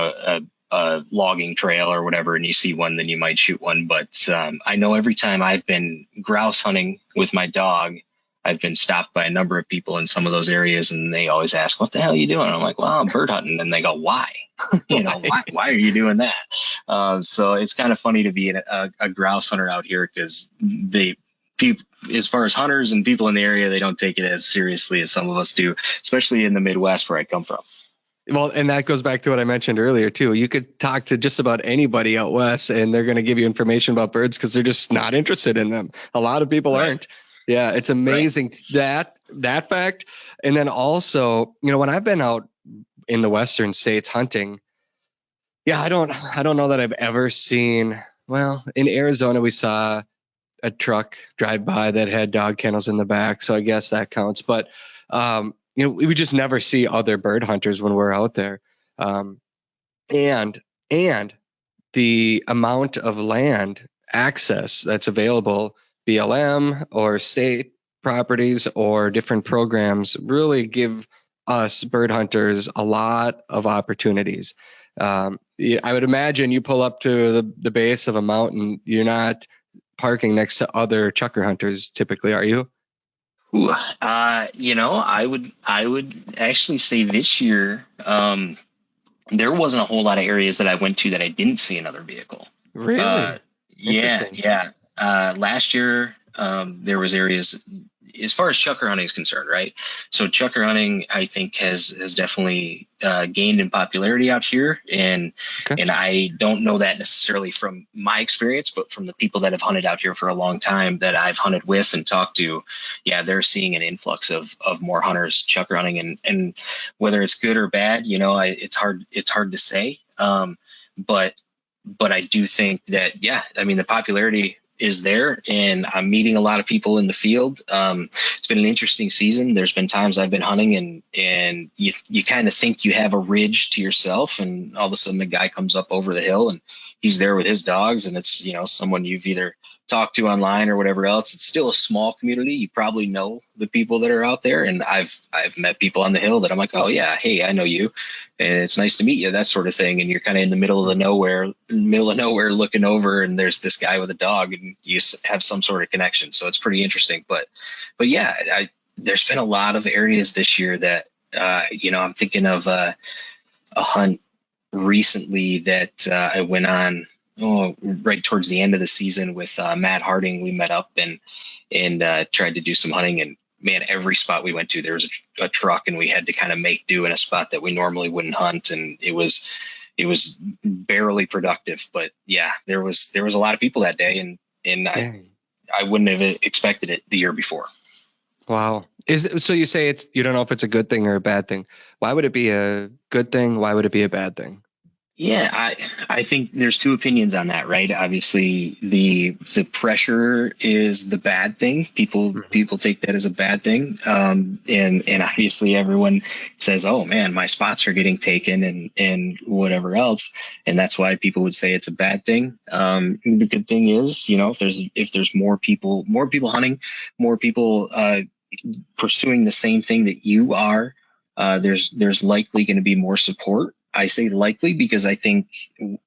[SPEAKER 3] a logging trail or whatever and you see one, then you might shoot one. But I know every time I've been grouse hunting with my dog, I've been stopped by a number of people in some of those areas, and they always ask, "What the hell are you doing?" I'm like, "Well, I'm bird hunting." And they go, "Why? Why are you doing that?" So it's kind of funny to be a grouse hunter out here, because people, as far as hunters and people in the area, they don't take it as seriously as some of us do, especially in the Midwest where I come from.
[SPEAKER 1] Well, and that goes back to what I mentioned earlier too. You could talk to just about anybody out west and they're going to give you information about birds because they're just not interested in them. A lot of people aren't. Yeah, it's amazing that fact. And then also, when I've been out in the western states hunting, I don't know that I've ever seen, well, in Arizona we saw a truck drive by that had dog kennels in the back, so I guess that counts. But we just never see other bird hunters when we're out there, and the amount of land access that's available, BLM or state properties or different programs, really give us bird hunters a lot of opportunities. I would imagine you pull up to the base of a mountain, you're not parking next to other chukar hunters typically, are you?
[SPEAKER 3] Ooh, I would actually say this year, there wasn't a whole lot of areas that I went to that I didn't see another vehicle.
[SPEAKER 1] Really?
[SPEAKER 3] Yeah. Last year, there was areas as far as chukar hunting is concerned, right? So chukar hunting, I think, has definitely gained in popularity out here, and I don't know that necessarily from my experience, but from the people that have hunted out here for a long time that I've hunted with and talked to, they're seeing an influx of more hunters chukar hunting, and whether it's good or bad, it's hard to say. But I do think that, the popularity is there, and I'm meeting a lot of people in the field. It's been an interesting season. There's been times I've been hunting and you kind of think you have a ridge to yourself, and all of a sudden a guy comes up over the hill and he's there with his dogs, and it's, someone you've either talked to online or whatever else. It's still a small community. You probably know the people that are out there, and I've met people on the hill that I'm like, oh yeah, hey, I know you, and it's nice to meet you, that sort of thing. And you're kind of in the middle of nowhere looking over, and there's this guy with a dog, and you have some sort of connection. So it's pretty interesting. But there's been a lot of areas this year that I'm thinking of a hunt recently that I went on right towards the end of the season with Matt Harding. We met up and tried to do some hunting, and man, every spot we went to, there was a truck, and we had to kind of make do in a spot that we normally wouldn't hunt. And it was barely productive, but there was a lot of people that day, and I wouldn't have expected it the year before.
[SPEAKER 1] Wow. So you say you don't know if it's a good thing or a bad thing. Why would it be a good thing? Why would it be a bad thing?
[SPEAKER 3] Yeah, I think there's two opinions on that, right? Obviously, the pressure is the bad thing. People take that as a bad thing, and obviously everyone says, "Oh man, my spots are getting taken," and whatever else, and that's why people would say it's a bad thing. The good thing is, if there's more people hunting, more people pursuing the same thing that you are, there's likely going to be more support. I say likely because I think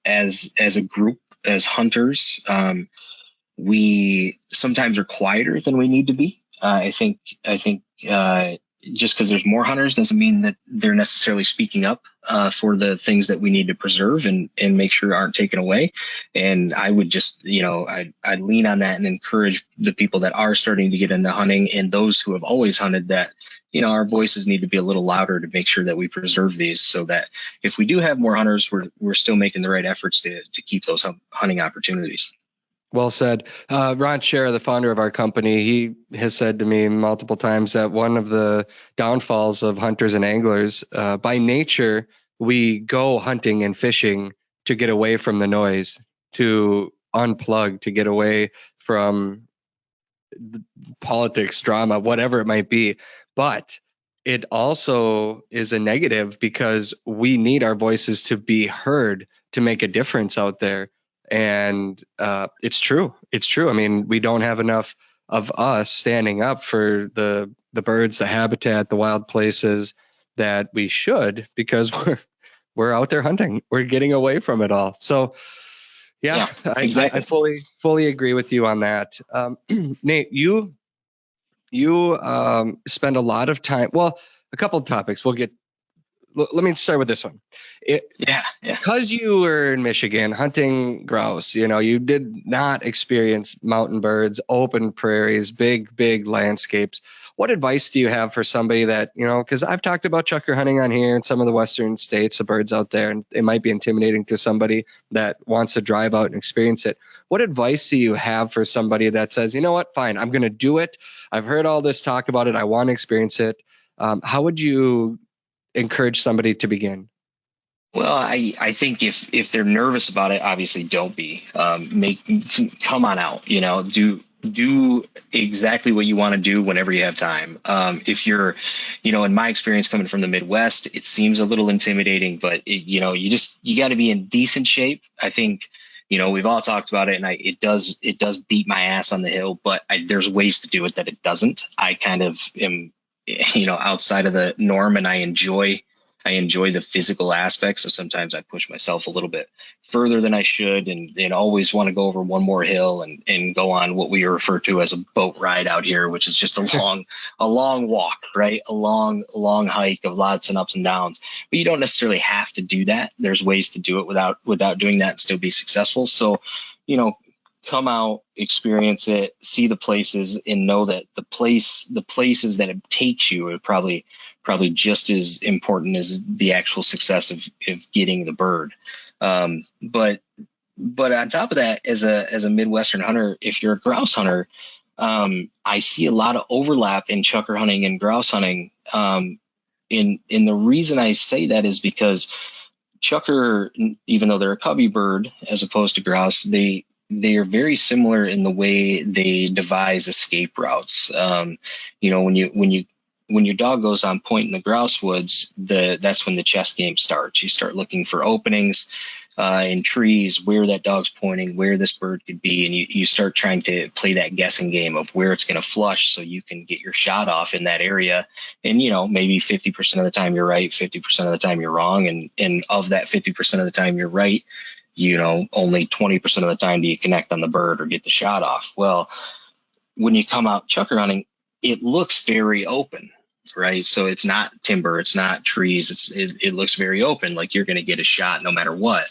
[SPEAKER 3] as a group, as hunters, we sometimes are quieter than we need to be. I think just because there's more hunters doesn't mean that they're necessarily speaking up for the things that we need to preserve and make sure aren't taken away. And I would just, I'd lean on that and encourage the people that are starting to get into hunting and those who have always hunted that, our voices need to be a little louder to make sure that we preserve these, so that if we do have more hunters, we're still making the right efforts to keep those hunting opportunities.
[SPEAKER 1] Well said. Ron Scherer, the founder of our company, he has said to me multiple times that one of the downfalls of hunters and anglers, by nature, we go hunting and fishing to get away from the noise, to unplug, to get away from politics, drama, whatever it might be. But it also is a negative because we need our voices to be heard to make a difference out there. And it's true. It's true. I mean, we don't have enough of us standing up for the birds, the habitat, the wild places that we should, because we're out there hunting. We're getting away from it all. So, exactly. I fully agree with you on that. Nate, you spend a lot of time. Well, a couple of topics. Let me start with this one. Because you were in Michigan hunting grouse, you did not experience mountain birds, open prairies, big landscapes. what advice do you have for somebody that, because I've talked about chukar hunting on here in some of the western states, the birds out there, and it might be intimidating to somebody that wants to drive out and experience it. What advice do you have for somebody that says, you know what, fine, I'm going to do it. I've heard all this talk about it. I want to experience it. How would you encourage somebody to begin?
[SPEAKER 3] Well, I think if they're nervous about it, obviously don't be. Come on out. Do exactly what you want to do whenever you have time. If you're, in my experience coming from the Midwest, it seems a little intimidating, but you got to be in decent shape. I think, we've all talked about it, and it does beat my ass on the hill, but there's ways to do it that it doesn't. I kind of am, outside of the norm, and I enjoy the physical aspects. So sometimes I push myself a little bit further than I should, and always want to go over one more hill and go on what we refer to as a boat ride out here, which is just a long walk, right? A long hike of lots and ups and downs. But you don't necessarily have to do that. There's ways to do it without doing that and still be successful. So, come out, experience it, see the places, and know that the places that it takes you are probably just as important as the actual success of getting the bird. But on top of that, as a Midwestern hunter, if you're a grouse hunter, I see a lot of overlap in chukar hunting and grouse hunting. And the reason I say that is because chukar, even though they're a cubby bird as opposed to grouse, they are very similar in the way they devise escape routes. When your dog goes on point in the grouse woods, that's when the chess game starts. You start looking for openings in trees, where that dog's pointing, where this bird could be, and you start trying to play that guessing game of where it's going to flush, so you can get your shot off in that area. And maybe 50% of the time you're right, 50% of the time you're wrong, and of that 50% of the time you're right, only 20% of the time do you connect on the bird or get the shot off. Well, when you come out chukar hunting, it looks very open, right? So it's not timber, it's not trees. It looks very open, like you're going to get a shot no matter what.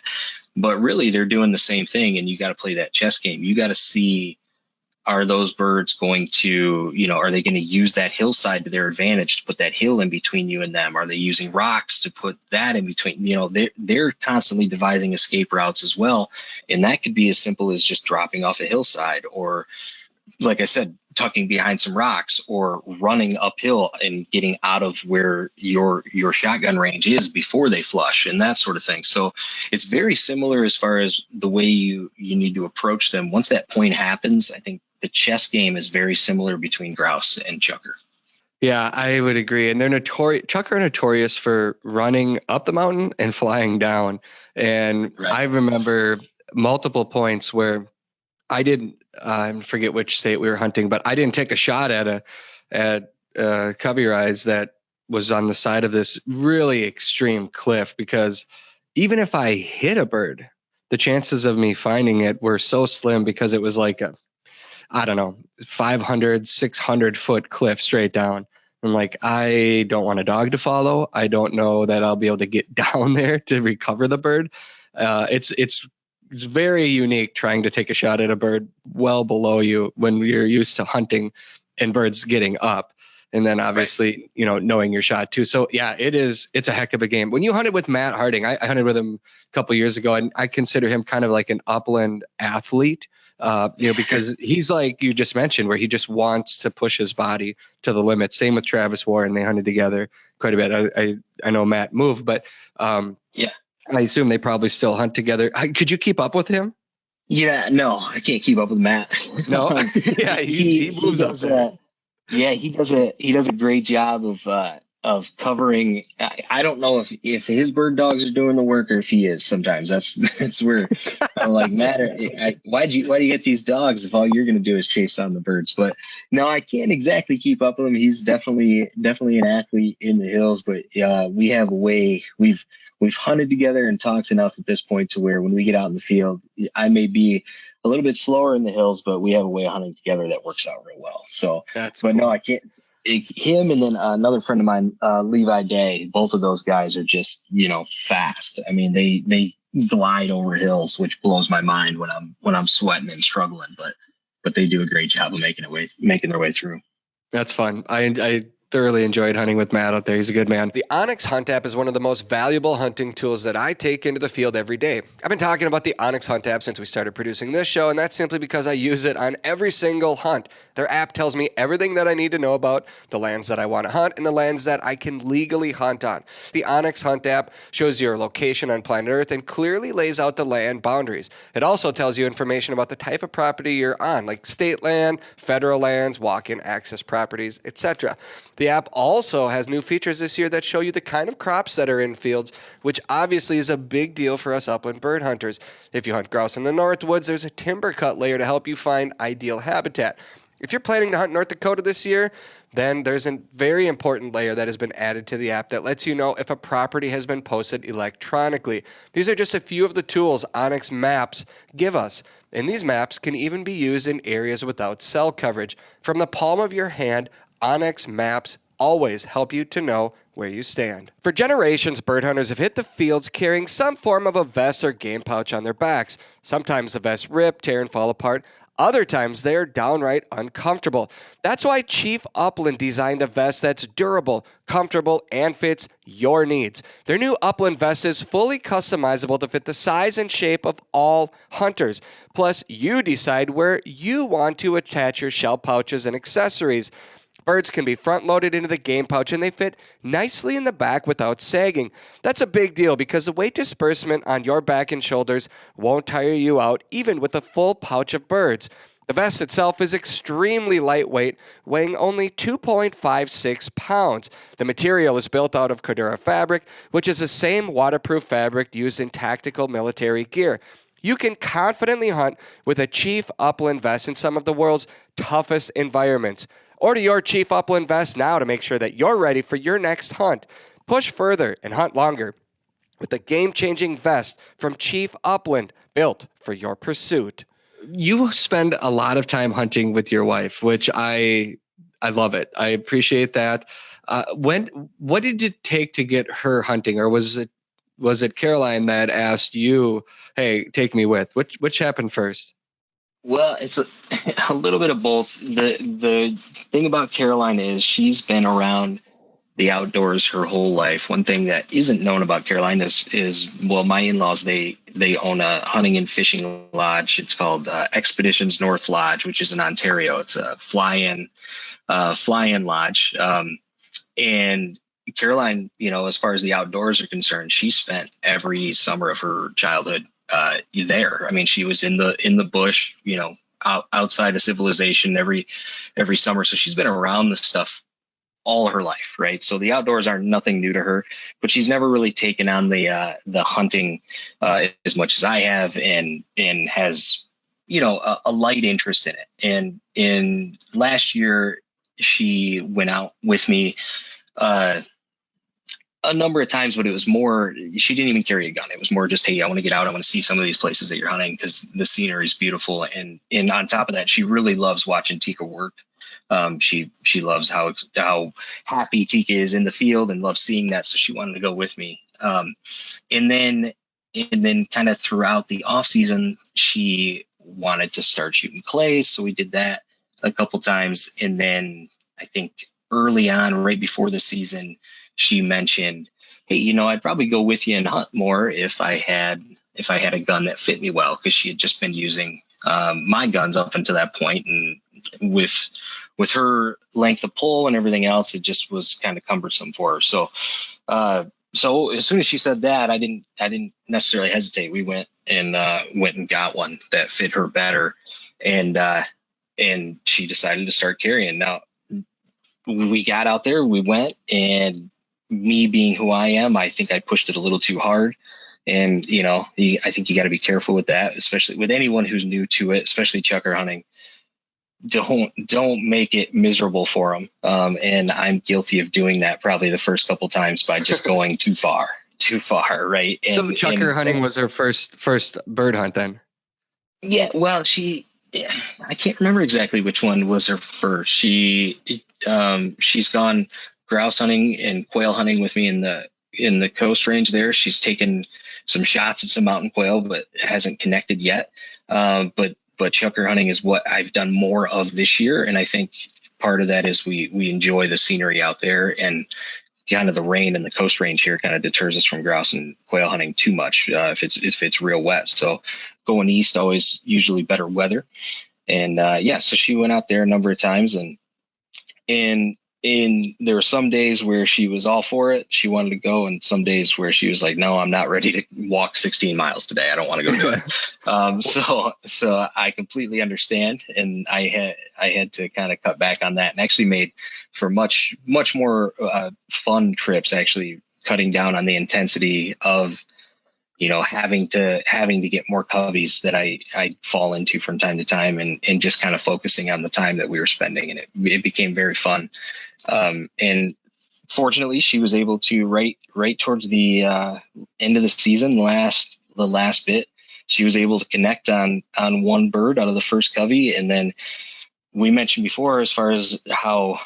[SPEAKER 3] But really, they're doing the same thing, and you got to play that chess game. You got to see, are those birds going to, are they going to use that hillside to their advantage to put that hill in between you and them? Are they using rocks to put that in between? They're constantly devising escape routes as well. And that could be as simple as just dropping off a hillside, or, like I said, tucking behind some rocks, or running uphill and getting out of where your shotgun range is before they flush, and that sort of thing. So it's very similar as far as the way you need to approach them. Once that point happens, I think the chess game is very similar between grouse and chukar.
[SPEAKER 1] Yeah, I would agree. And chukar are notorious for running up the mountain and flying down. And right. I remember multiple points where I didn't, I forget which state we were hunting, but I didn't take a shot at a covey rise that was on the side of this really extreme cliff, because even if I hit a bird, the chances of me finding it were so slim, because it was like 500, 600 foot cliff straight down. I'm like, I don't want a dog to follow. I don't know that I'll be able to get down there to recover the bird. It's very unique trying to take a shot at a bird well below you when you're used to hunting and birds getting up. And then obviously, knowing your shot too. So yeah, it's a heck of a game. When you hunted with Matt Harding, I hunted with him a couple of years ago, and I consider him kind of like an upland athlete, because he's like you just mentioned, where he just wants to push his body to the limit. Same with Travis Warren. They hunted together quite a bit. I know Matt moved, but yeah. I assume they probably still hunt together. Could you keep up with him?
[SPEAKER 3] Yeah, no, I can't keep up with Matt.
[SPEAKER 1] No, yeah, he moves up there.
[SPEAKER 3] Yeah, he does a great job of covering. I don't know if his bird dogs are doing the work or if he is. Sometimes that's where I'm like, Matt, why do you get these dogs if all you're going to do is chase down the birds? But no, I can't exactly keep up with him. He's definitely an athlete in the hills, but we have a way. We've hunted together and talked enough at this point to where when we get out in the field, I may be a little bit slower in the hills, but we have a way of hunting together that works out real well. So,
[SPEAKER 1] that's
[SPEAKER 3] but
[SPEAKER 1] cool.
[SPEAKER 3] No, I can't. Him and then another friend of mine, Levi Day. Both of those guys are just fast. I mean, they glide over hills, which blows my mind when I'm sweating and struggling. But they do a great job of making their way through.
[SPEAKER 1] That's fun. I thoroughly enjoyed hunting with Matt out there. He's a good man.
[SPEAKER 4] The Onyx Hunt app is one of the most valuable hunting tools that I take into the field every day. I've been talking about the Onyx Hunt app since we started producing this show, and that's simply because I use it on every single hunt. Their app tells me everything that I need to know about the lands that I want to hunt and the lands that I can legally hunt on. The Onyx Hunt app shows your location on planet Earth and clearly lays out the land boundaries. It also tells you information about the type of property you're on, like state land, federal lands, walk-in access properties, etc. The app also has new features this year that show you the kind of crops that are in fields, which obviously is a big deal for us upland bird hunters. If you hunt grouse in the Northwoods, there's a timber cut layer to help you find ideal habitat. If you're planning to hunt North Dakota this year, then there's a very important layer that has been added to the app that lets you know if a property has been posted electronically. These are just a few of the tools Onyx Maps give us. And these maps can even be used in areas without cell coverage. From the palm of your hand, Onyx Maps always help you to know where you stand. For generations, bird hunters have hit the fields carrying some form of a vest or game pouch on their backs. Sometimes the vests rip, tear, and fall apart. Other times, they are downright uncomfortable. That's why Chief Upland designed a vest that's durable, comfortable, and fits your needs. Their new Upland vest is fully customizable to fit the size and shape of all hunters. Plus, you decide where you want to attach your shell pouches and accessories. Birds can be front-loaded into the game pouch, and they fit nicely in the back without sagging. That's a big deal because the weight disbursement on your back and shoulders won't tire you out, even with a full pouch of birds. The vest itself is extremely lightweight, weighing only 2.56 pounds. The material is built out of Cordura fabric, which is the same waterproof fabric used in tactical military gear. You can confidently hunt with a Chief Upland vest in some of the world's toughest environments. Order your Chief Upland vest now to make sure that you're ready for your next hunt. Push further and hunt longer with the game-changing vest from Chief Upland, built for your pursuit.
[SPEAKER 1] You spend a lot of time hunting with your wife, which I love it. I appreciate that. What did it take to get her hunting, or was it Caroline that asked you, "Hey, take me with"? Which happened first?
[SPEAKER 3] Well, it's a little bit of both. The thing about Caroline is she's been around the outdoors her whole life. One thing that isn't known about Caroline is well, my in-laws, they own a hunting and fishing lodge. It's called Expeditions North Lodge, which is in Ontario. It's a fly-in lodge. And Caroline, as far as the outdoors are concerned, she spent every summer of her childhood there. I mean, she was in the bush, outside of civilization every summer. So she's been around this stuff all her life, right? So the outdoors are nothing new to her, but she's never really taken on the hunting as much as I have, and has a light interest in it. And in last year, she went out with me a number of times, but it was more, she didn't even carry a gun. It was more just, hey, I want to get out. I want to see some of these places that you're hunting because the scenery is beautiful. And on top of that, she really loves watching Tika work. She loves how happy Tika is in the field and loves seeing that. So she wanted to go with me. And then kind of throughout the off season, she wanted to start shooting clays. So we did that a couple times. And then I think early on, right before the season, she mentioned, hey, I'd probably go with you and hunt more if I had a gun that fit me well, because she had just been using my guns up until that point, and with her length of pull and everything else, it just was kind of cumbersome for her. So as soon as she said that, I didn't necessarily hesitate. We went and got one that fit her better, and she decided to start carrying. Now we got out there, we went, and me being who I am, I think I pushed it a little too hard. And, I think you got to be careful with that, especially with anyone who's new to it, especially chukar hunting. Don't make it miserable for them. And I'm guilty of doing that probably the first couple times by just going too far, right?
[SPEAKER 1] So chukar hunting was her first bird hunt then?
[SPEAKER 3] Yeah, well, I can't remember exactly which one was her first. She's gone grouse hunting and quail hunting with me in the coast range there. She's taken some shots at some mountain quail, but hasn't connected yet. But chukar hunting is what I've done more of this year. And I think part of that is we enjoy the scenery out there, and kind of the rain and the coast range here kind of deters us from grouse and quail hunting too much if it's real wet. So going east, always usually better weather. And so she went out there a number of times, and there were some days where she was all for it. She wanted to go, and some days where she was like, no, I'm not ready to walk 16 miles today. I don't want to go do it. So I completely understand. And I had to kind of cut back on that, and actually made for much more fun trips, actually cutting down on the intensity of, having to get more coveys that I fall into from time to time, and just kind of focusing on the time that we were spending. And it became very fun. And fortunately she was able to right towards the end of the season, the last bit, she was able to connect on one bird out of the first covey. And then we mentioned before, as far as how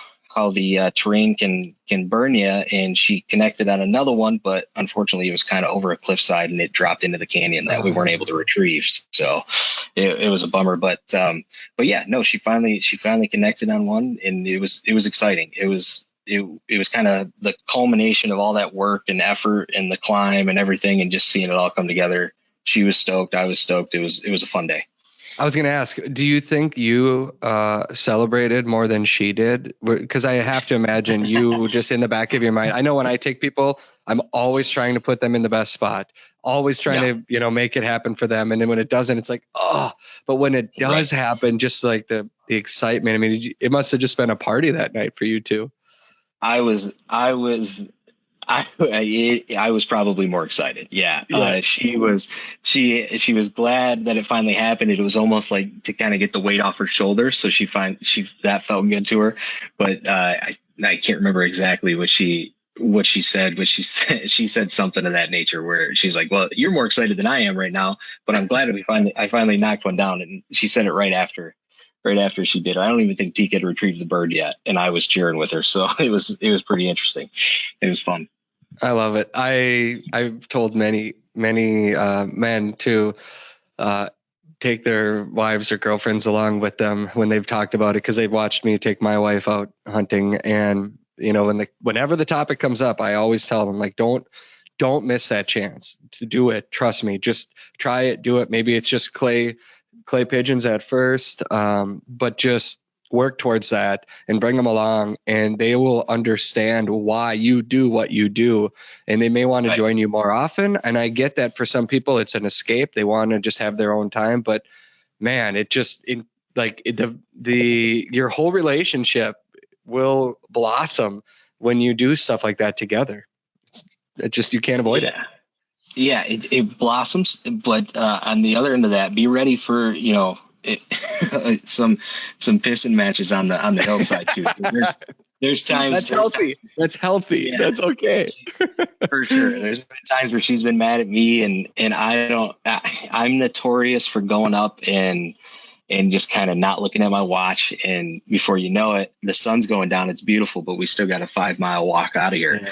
[SPEAKER 3] the terrain can burn you, and she connected on another one, but unfortunately it was kind of over a cliffside and it dropped into the canyon that we weren't able to retrieve. So it was a bummer, but yeah, no, she finally connected on one, and it was exciting. It was kind of the culmination of all that work and effort and the climb and everything, and just seeing it all come together. She was stoked. I was stoked. It was a fun day.
[SPEAKER 1] I was going to ask, do you think you celebrated more than she did? Because I have to imagine you just in the back of your mind. I know when I take people, I'm always trying to put them in the best spot, always trying to, make it happen for them. And then when it doesn't, it's like, oh, but when it does happen, just like the excitement, I mean, it must have just been a party that night for you too.
[SPEAKER 3] I was probably more excited. Yeah. She was glad that it finally happened. It was almost like to kind of get the weight off her shoulders. So that felt good to her. But I can't remember exactly what she said, but she said something of that nature, where she's like, well, you're more excited than I am right now, but I'm glad that I finally knocked one down. And she said it right after she did. I don't even think Teak had retrieved the bird yet, and I was cheering with her. So it was pretty interesting. It was fun.
[SPEAKER 1] I love it. I've told many men to take their wives or girlfriends along with them when they've talked about it, because they've watched me take my wife out hunting. And whenever the topic comes up, I always tell them, like, don't miss that chance to do it. Trust me, just try it, do it. Maybe it's just clay pigeons at first, but just work towards that and bring them along, and they will understand why you do what you do, and they may want to join you more often. And I get that for some people it's an escape, they want to just have their own time, but man, your whole relationship will blossom when you do stuff like that together. You can't avoid it.
[SPEAKER 3] Yeah, it blossoms, but on the other end of that, be ready for some pissing matches on the hillside too. There's times
[SPEAKER 1] that's healthy. Yeah. That's okay.
[SPEAKER 3] For sure. There's been times where she's been mad at me, and I'm notorious for going up and just kind of not looking at my watch, and before you know it, the sun's going down. It's beautiful, but we still got a 5-mile walk out of here.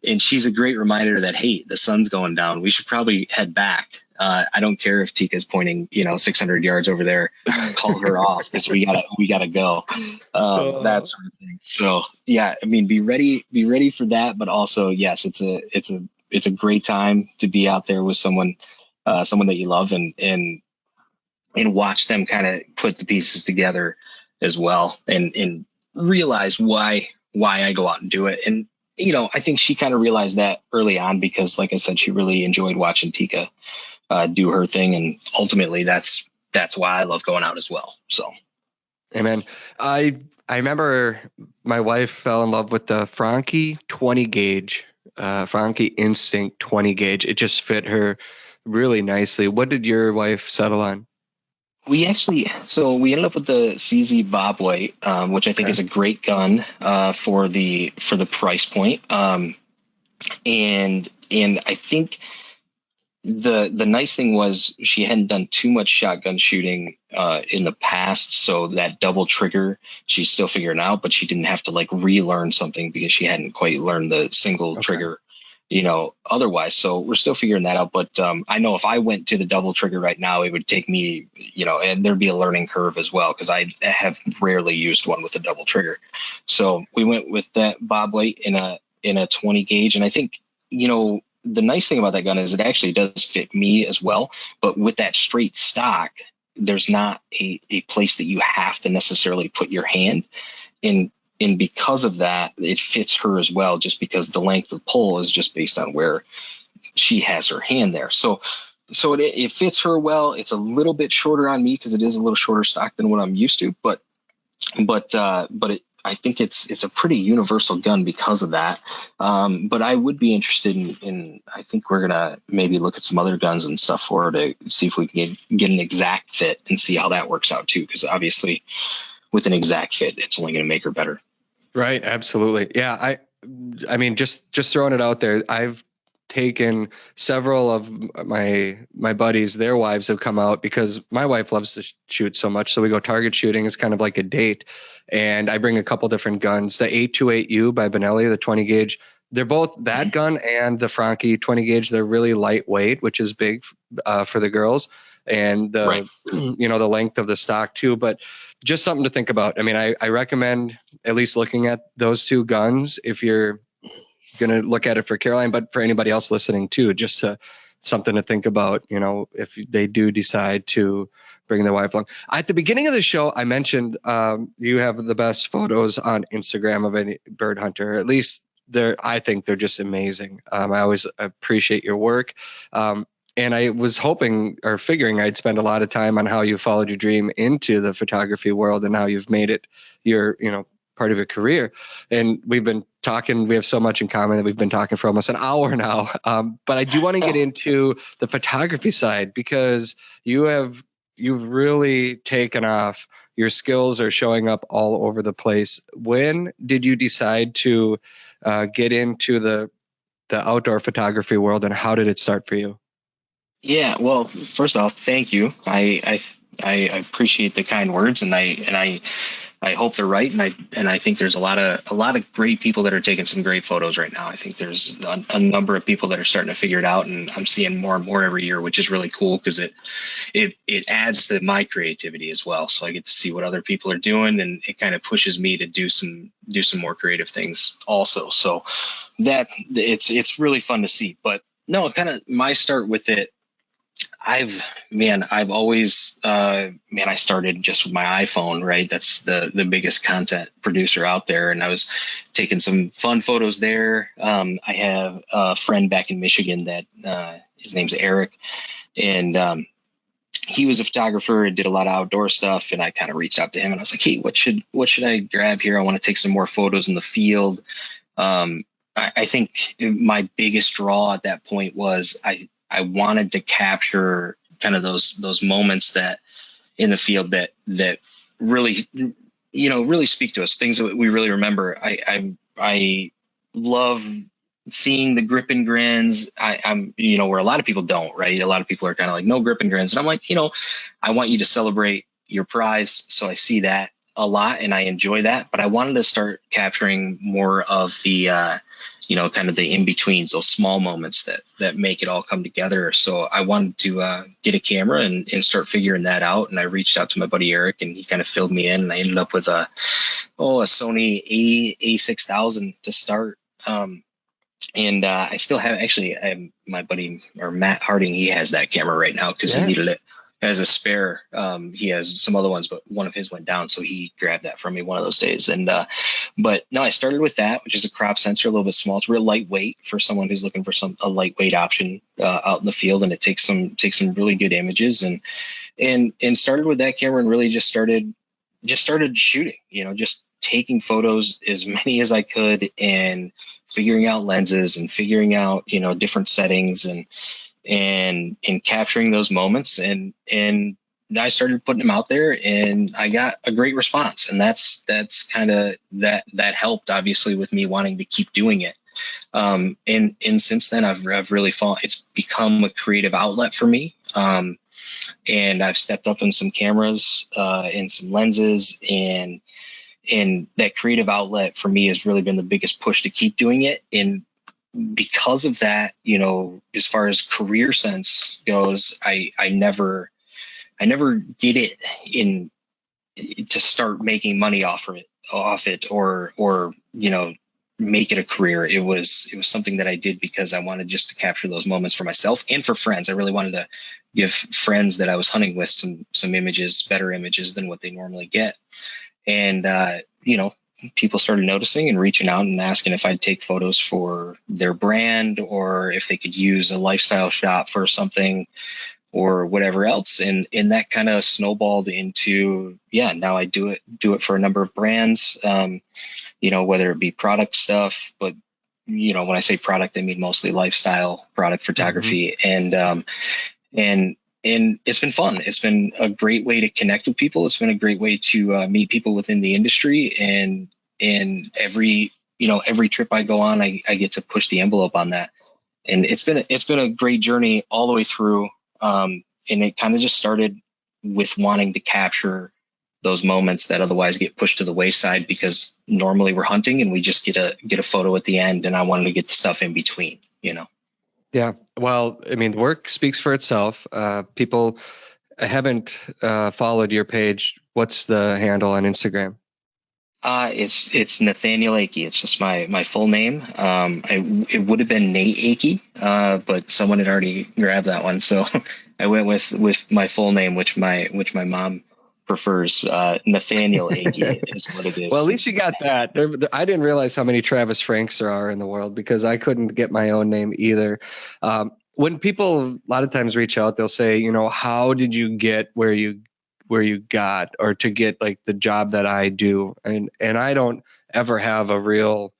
[SPEAKER 3] And she's a great reminder that, hey, the sun's going down. We should probably head back. I don't care if Tika's pointing, 600 yards over there. Call her off, because we gotta go. That sort of thing. So yeah, I mean, be ready for that. But also, yes, it's a great time to be out there with someone that you love, and watch them kind of put the pieces together as well, and realize why I go out and do it. And I think she kind of realized that early on, because, like I said, she really enjoyed watching Tika do her thing, and ultimately that's why I love going out as well. So,
[SPEAKER 1] amen. I remember my wife fell in love with the Franke 20 gauge, Franke Instinct 20 gauge. It just fit her really nicely. What did your wife settle on?
[SPEAKER 3] We ended up with the CZ Bob White, which I think is a great gun for the price point. And I think the nice thing was she hadn't done too much shotgun shooting in the past, so that double trigger she's still figuring out, but she didn't have to relearn something, because she hadn't quite learned the single trigger otherwise. So we're still figuring that out. But I know if I went to the double trigger right now, it would take me, and there'd be a learning curve as well, because I have rarely used one with a double trigger. So we went with that Bob White in a 20 gauge. And I think, the nice thing about that gun is it actually does fit me as well. But with that straight stock, there's not a place that you have to necessarily put your hand in. And because of that, it fits her as well, just because the length of pull is just based on where she has her hand there. So it fits her well. It's a little bit shorter on me because it is a little shorter stock than what I'm used to. But I think it's a pretty universal gun because of that. But I would be interested in I think we're gonna maybe look at some other guns and stuff for her to see if we can get an exact fit and see how that works out too. Because obviously, with an exact fit, it's only going to make her better.
[SPEAKER 1] Right. Absolutely. Yeah. I mean, just throwing it out there. I've taken several of my buddies, their wives have come out because my wife loves to shoot so much. So we go target shooting. It's kind of like a date. And I bring a couple different guns, the 828U by Benelli, the 20 gauge. They're both that gun and the Franchi 20 gauge. They're really lightweight, which is big for the girls. And the,
[SPEAKER 3] right.
[SPEAKER 1] The length of the stock too, but just something to think about. I mean, I recommend at least looking at those two guns if you're going to look at it for Caroline, but for anybody else listening too, just something to think about, if they do decide to bring their wife along. At the beginning of the show, I mentioned you have the best photos on Instagram of any bird hunter. At least I think they're just amazing. I always appreciate your work. And I was hoping or figuring I'd spend a lot of time on how you followed your dream into the photography world and how you've made it your, part of your career. And we've been talking, we have so much in common that we've been talking for almost an hour now. But I do want to get into the photography side because you've really taken off. Your skills are showing up all over the place. When did you decide to get into the outdoor photography world, and how did it start for you?
[SPEAKER 3] Yeah, well, first off, thank you. I appreciate the kind words, and I hope they're right. And I think there's a lot of great people that are taking some great photos right now. I think there's a number of people that are starting to figure it out, and I'm seeing more and more every year, which is really cool because it adds to my creativity as well. So I get to see what other people are doing, and it kind of pushes me to do some more creative things also. So that it's really fun to see. But no, kind of my start with it. I've always, I started just with my iPhone, right? That's the biggest content producer out there. And I was taking some fun photos there. I have a friend back in Michigan that, his name's Eric, and, he was a photographer and did a lot of outdoor stuff. And I kind of reached out to him and I was like, hey, what should I grab here? I want to take some more photos in the field. I think my biggest draw at that point was I wanted to capture kind of those moments that in the field that really, really speak to us, things that we really remember. I love seeing the grip and grins. I'm where a lot of people don't, right? A lot of people are kind of like, no grip and grins. And I'm like, I want you to celebrate your prize. So I see that a lot and I enjoy that, but I wanted to start capturing more of the, kind of the in-betweens, those small moments that make it all come together. So I wanted to get a camera and start figuring that out. And I reached out to my buddy Eric, and he kind of filled me in. And I ended up with a Sony A6000 to start. And I still have, actually, I have my buddy or Matt Harding. He has that camera right now because he needed it as a spare. He has some other ones, but one of his went down, so he grabbed that from me one of those days. And but no, I started with that, which is a crop sensor, a little bit small. It's real lightweight for someone who's looking for a lightweight option out in the field, and it takes some really good images. And started with that camera and really just started shooting. Just taking photos as many as I could and figuring out lenses and figuring out different settings and capturing those moments, and I started putting them out there, and I got a great response, and that's kind of that helped obviously with me wanting to keep doing it. And since then I've really it's become a creative outlet for me. And I've stepped up in some cameras, and some lenses, and that creative outlet for me has really been the biggest push to keep doing it. And because of that, as far as career sense goes, I never did it in to start making money off it, or make it a career. It was something that I did because I wanted just to capture those moments for myself and for friends. I really wanted to give friends that I was hunting with some images, better images than what they normally get. And people started noticing and reaching out and asking if I'd take photos for their brand, or if they could use a lifestyle shot for something or whatever else. And that kind of snowballed into, now I do it for a number of brands, whether it be product stuff, but when I say product, I mean mostly lifestyle product photography. And it's been fun. It's been a great way to connect with people. It's been a great way to meet people within the industry. And every trip I go on, I get to push the envelope on that. And it's been a great journey all the way through. And it kind of just started with wanting to capture those moments that otherwise get pushed to the wayside, because normally we're hunting and we just get a photo at the end, and I wanted to get the stuff in between,
[SPEAKER 1] Yeah. Well, I mean, the work speaks for itself. People haven't followed your page. What's the handle on Instagram?
[SPEAKER 3] It's Nathaniel Akey. It's just my full name. It would have been Nate Akey, but someone had already grabbed that one, so I went with my full name, which my mom prefers. Nathaniel Akey is what it is.
[SPEAKER 1] Well, at least you got that. I didn't realize how many Travis Franks there are in the world, because I couldn't get my own name either. When people a lot of times reach out, they'll say, how did you get where you got, or to get like the job that I do? And I don't ever have a real,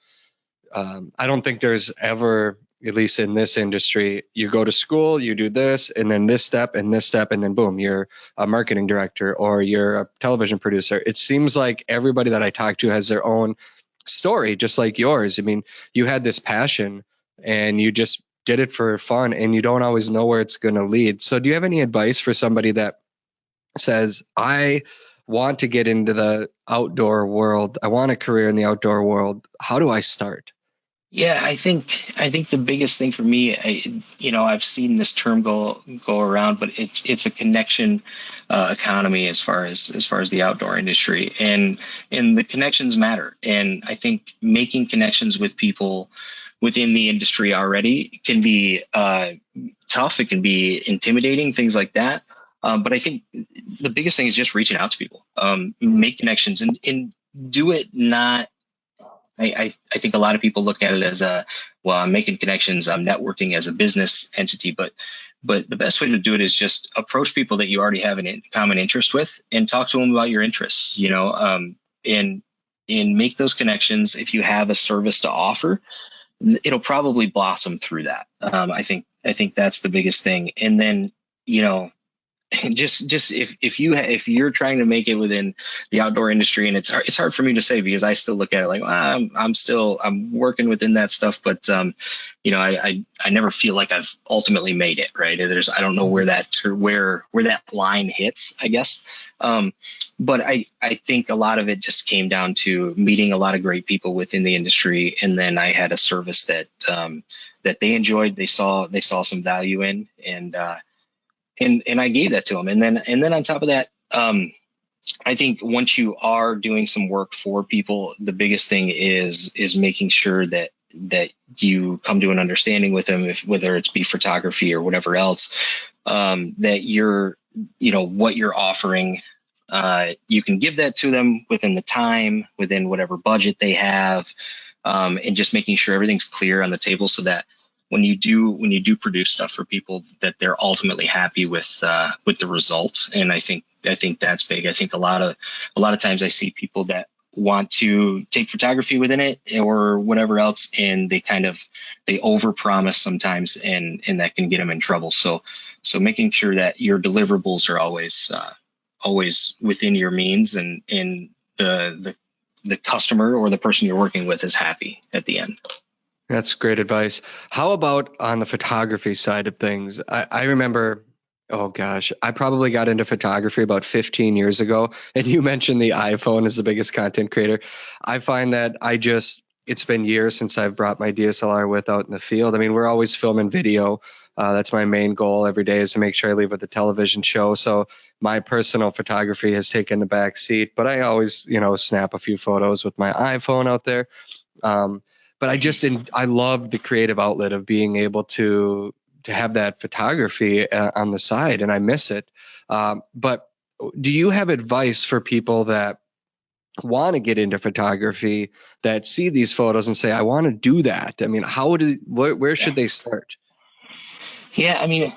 [SPEAKER 1] I don't think there's ever, at least in this industry, you go to school, you do this, and then this step, and then boom, you're a marketing director or you're a television producer. It seems like everybody that I talk to has their own story, just like yours. I mean, you had this passion and you just did it for fun, and you don't always know where it's going to lead. So do you have any advice for somebody that says, I want to get into the outdoor world, I want a career in the outdoor world? How do I start?
[SPEAKER 3] Yeah, I think the biggest thing for me, I've seen this term go around, but it's a connection economy as far as the outdoor industry, and the connections matter. And I think making connections with people within the industry already can be tough. It can be intimidating, things like that. But I think the biggest thing is just reaching out to people, make connections, and do it not. I think a lot of people look at it as I'm making connections, I'm networking as a business entity, but the best way to do it is just approach people that you already have a common interest with and talk to them about your interests, and make those connections. If you have a service to offer, it'll probably blossom through that. I think that's the biggest thing. And then, just if you're trying to make it within the outdoor industry, and it's hard for me to say, because I still look at it like, well, I'm working within that stuff, but I never feel like I've ultimately made it, right. I don't know where that line hits, I guess. But I think a lot of it just came down to meeting a lot of great people within the industry, and then I had a service that they enjoyed, they saw some value in, and I gave that to them. And then on top of that, I think once you are doing some work for people, the biggest thing is making sure that you come to an understanding with them, whether it's be photography or whatever else, that what you're offering, you can give that to them within the time, within whatever budget they have, and just making sure everything's clear on the table, so that when you do produce stuff for people, that they're ultimately happy with the results. And I think that's big. I think a lot of times I see people that want to take photography within it or whatever else, and they overpromise sometimes, and that can get them in trouble. So making sure that your deliverables are always within your means, and the customer or the person you're working with is happy at the end.
[SPEAKER 1] That's great advice. How about on the photography side of things? I remember, oh gosh, I probably got into photography about 15 years ago. And you mentioned the iPhone as the biggest content creator. I find that it's been years since I've brought my DSLR with out in the field. I mean, we're always filming video. That's my main goal every day, is to make sure I leave with a television show. So my personal photography has taken the back seat, but I always, snap a few photos with my iPhone out there. But I love the creative outlet of being able to have that photography on the side, and I miss it. But do you have advice for people that want to get into photography, that see these photos and say, I want to do that? I mean, where should they start?
[SPEAKER 3] Yeah, I mean,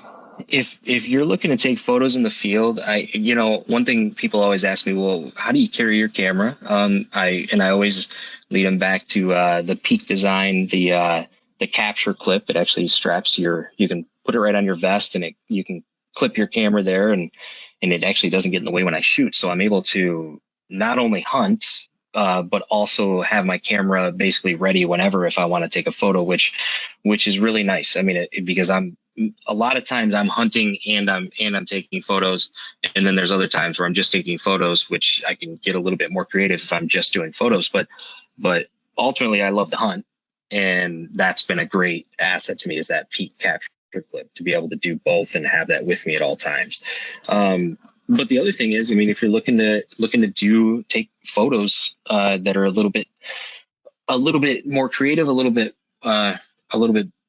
[SPEAKER 3] if you're looking to take photos in the field, one thing people always ask me, well, how do you carry your camera? I always lead them back to the Peak Design, the capture clip. It actually straps you can put it right on your vest, and you can clip your camera there, and it actually doesn't get in the way when I shoot. So I'm able to not only hunt, but also have my camera basically ready whenever, if I want to take a photo, which is really nice. I mean, because a lot of times I'm hunting and I'm taking photos, and then there's other times where I'm just taking photos, which I can get a little bit more creative if I'm just doing photos. But ultimately, I love to hunt, and that's been a great asset to me, is that peak capture clip, to be able to do both and have that with me at all times. But the other thing is, I mean, if you're looking to take photos that are a little bit more creative, a little bit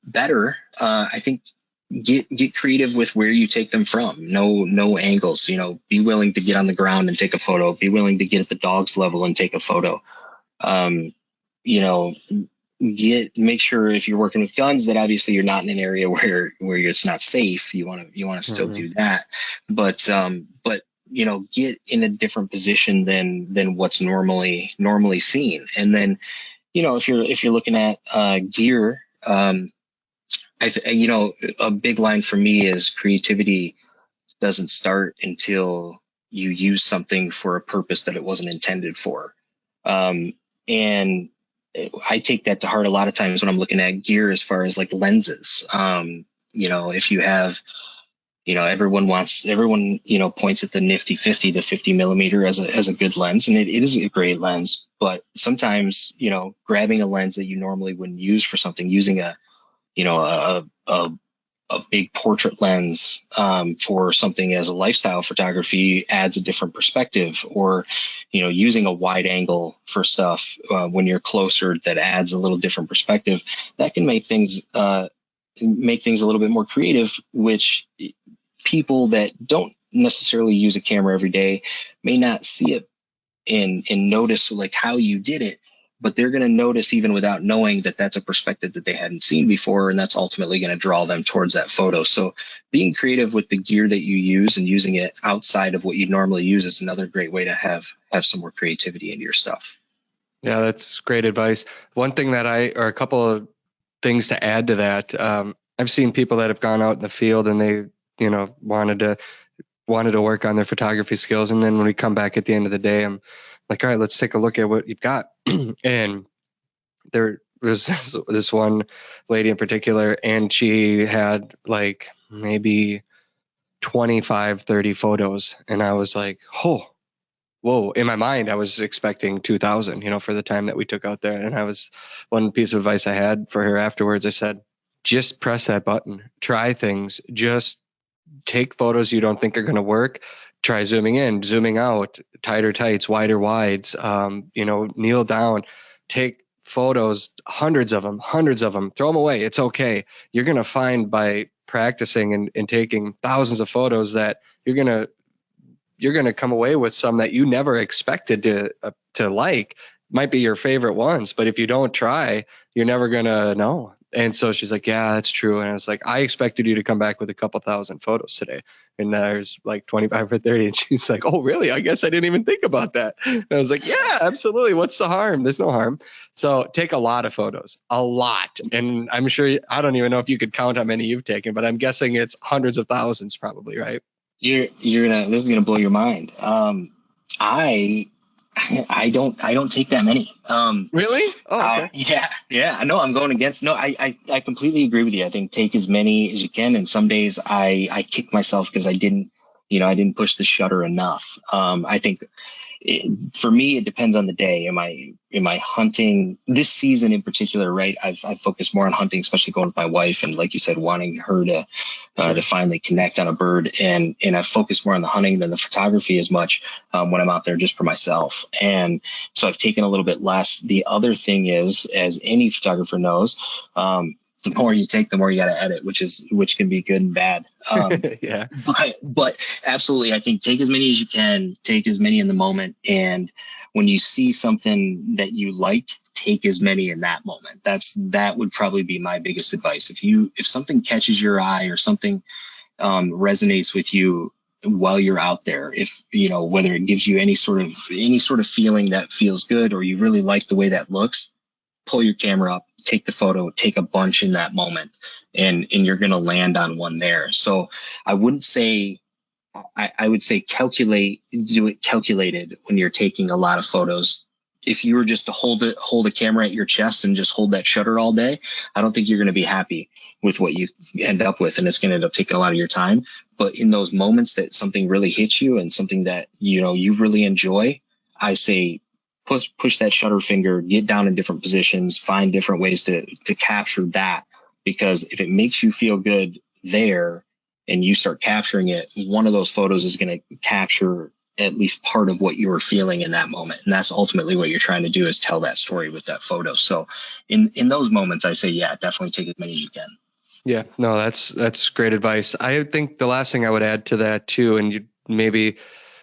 [SPEAKER 3] better, I think get creative with where you take them from. No angles. Be willing to get on the ground and take a photo. Be willing to get at the dog's level and take a photo. Make sure, if you're working with guns, that obviously you're not in an area where it's not safe. You want to still do that, but get in a different position than what's normally seen. And then, if you're looking at gear, a big line for me is creativity doesn't start until you use something for a purpose that it wasn't intended for. And I take that to heart a lot of times when I'm looking at gear, as far as like lenses. If you have, everyone points at the nifty 50 to 50 millimeter as a good lens, and it is a great lens. But sometimes, grabbing a lens that you normally wouldn't use for something, using a big portrait lens for something as a lifestyle photography adds a different perspective. Or, using a wide angle for stuff when you're closer, that adds a little different perspective. That can make things a little bit more creative, which people that don't necessarily use a camera every day may not see it and notice like how you did it. But they're going to notice, even without knowing, that that's a perspective that they hadn't seen before, and that's ultimately going to draw them towards that photo. So being creative with the gear that you use and using it outside of what you'd normally use is another great way to have some more creativity into your stuff. Yeah,
[SPEAKER 1] that's great advice. One thing or a couple of things to add to that, I've seen people that have gone out in the field and they, wanted to work on their photography skills. And then when we come back at the end of the day, I'm like, all right, let's take a look at what you've got. And there was this one lady in particular, and she had like maybe 25, 30 photos. And I was like, oh, whoa. In my mind, I was expecting 2,000, for the time that we took out there. And one piece of advice I had for her afterwards, I said, just press that button, try things, just take photos you don't think are going to work. Try zooming in, zooming out, tighter tights, wider wides, kneel down, take photos, hundreds of them, throw them away. It's okay. You're going to find by practicing and taking thousands of photos that you're going to come away with some that you never expected to like. Might be your favorite ones, but if you don't try, you're never going to know. And so she's like, yeah, that's true. And I was like, I expected you to come back with a couple thousand photos today. And there's like 25 or 30. And she's like, oh, really? I guess I didn't even think about that. And I was like, yeah, absolutely. What's the harm? There's no harm. So take a lot of photos, a lot. And I'm sure, I don't even know if you could count how many you've taken, but I'm guessing it's hundreds of thousands probably, right? This is gonna blow your mind. I don't take that many.
[SPEAKER 3] Really? Oh, okay. Yeah. I know I'm going against. No, I completely agree with you. I think take as many as you can. And some days I kick myself because I didn't push the shutter enough. I think for me, it depends on the day. Am I hunting this season in particular? Right. I've focused more on hunting, especially going with my wife, and like you said, wanting her to finally connect on a bird. And I focus more on the hunting than the photography as much when I'm out there just for myself. And so I've taken a little bit less. The other thing is, as any photographer knows, the more you take, the more you got to edit, which can be good and bad.
[SPEAKER 1] Yeah.
[SPEAKER 3] But absolutely, I think take as many as you can, take as many in the moment. And when you see something that you like, take as many in that moment. That would probably be my biggest advice. If something catches your eye or something resonates with you while you're out there, if whether it gives you any sort of feeling that feels good, or you really like the way that looks, pull your camera up, take the photo, take a bunch in that moment, and you're going to land on one there. So I would say do it calculated when you're taking a lot of photos. If you were just to hold a camera at your chest and just hold that shutter all day, I don't think you're going to be happy with what you end up with, and it's going to end up taking a lot of your time. But in those moments that something really hits you and something that you really enjoy, I say push that shutter finger, get down in different positions, find different ways to capture that. Because if it makes you feel good there and you start capturing it, one of those photos is going to capture at least part of what you were feeling in that moment. And that's ultimately what you're trying to do, is tell that story with that photo. So in those moments, I say, yeah, definitely take as many as you can.
[SPEAKER 1] Yeah, no, that's great advice. I think the last thing I would add to that too, and you maybe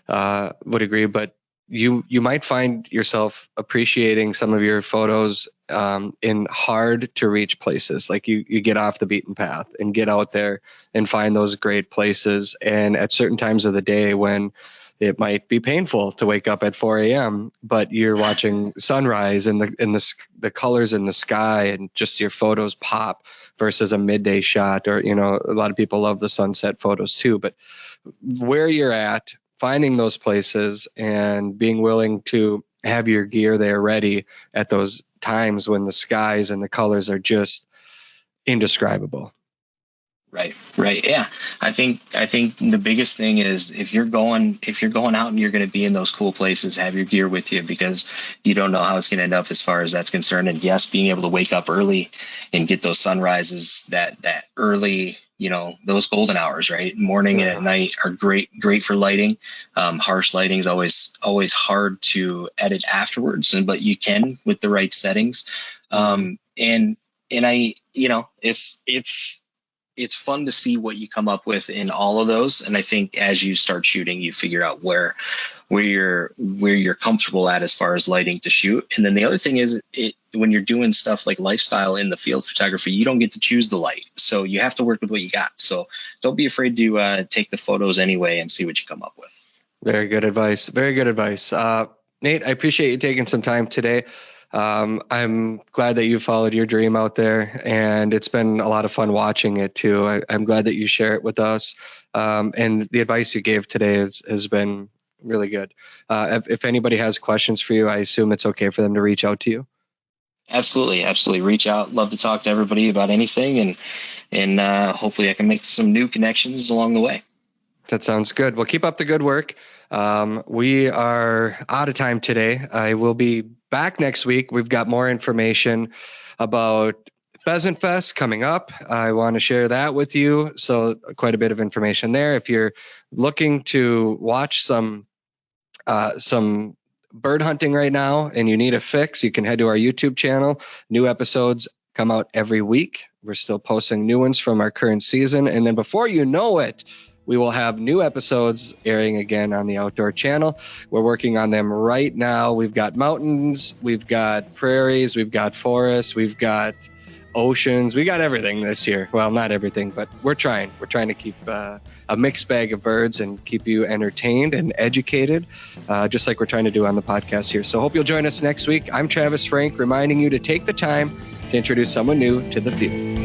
[SPEAKER 1] would agree, but you might find yourself appreciating some of your photos in hard to reach places. Like you get off the beaten path and get out there and find those great places. And at certain times of the day when it might be painful to wake up at 4 a.m., but you're watching sunrise and the colors in the sky, and just your photos pop versus a midday shot. Or, a lot of people love the sunset photos too, but where you're at, finding those places and being willing to have your gear there ready at those times when the skies and the colors are just indescribable.
[SPEAKER 3] Right. Yeah. I think the biggest thing is if you're going out and you're going to be in those cool places, have your gear with you, because you don't know how it's going to end up as far as that's concerned. And yes, being able to wake up early and get those sunrises that early, those golden hours, right? Morning and at night are great for lighting. Harsh lighting is always hard to edit afterwards, but you can with the right settings. And I, it's fun to see what you come up with in all of those. And I think as you start shooting, you figure out where you're comfortable at as far as lighting to shoot. And then the other thing is, when you're doing stuff like lifestyle in the field photography, you don't get to choose the light. So you have to work with what you got. So don't be afraid to take the photos anyway and see what you come up with.
[SPEAKER 1] Very good advice. Very good advice. Nate, I appreciate you taking some time today. I'm glad that you followed your dream out there, and it's been a lot of fun watching it too. I'm glad that you share it with us. And the advice you gave today has been really good. If anybody has questions for you, I assume it's okay for them to reach out to you.
[SPEAKER 3] Absolutely. Reach out. Love to talk to everybody about anything, and hopefully I can make some new connections along the way.
[SPEAKER 1] That sounds good. Well, keep up the good work. We are out of time today. I will be back next week. We've got more information about Pheasant Fest coming up. I want to share that with you. So quite a bit of information there. If you're looking to watch some bird hunting right now and you need a fix, you can head to our YouTube channel. New episodes come out every week. We're still posting new ones from our current season. And then before you know it, we will have new episodes airing again on the Outdoor Channel. We're working on them right now. We've got mountains, we've got prairies, we've got forests, we've got oceans. We got everything this year. Well, not everything, but we're trying. We're trying to keep a mixed bag of birds and keep you entertained and educated, just like we're trying to do on the podcast here. So hope you'll join us next week. I'm Travis Frank, reminding you to take the time to introduce someone new to the field.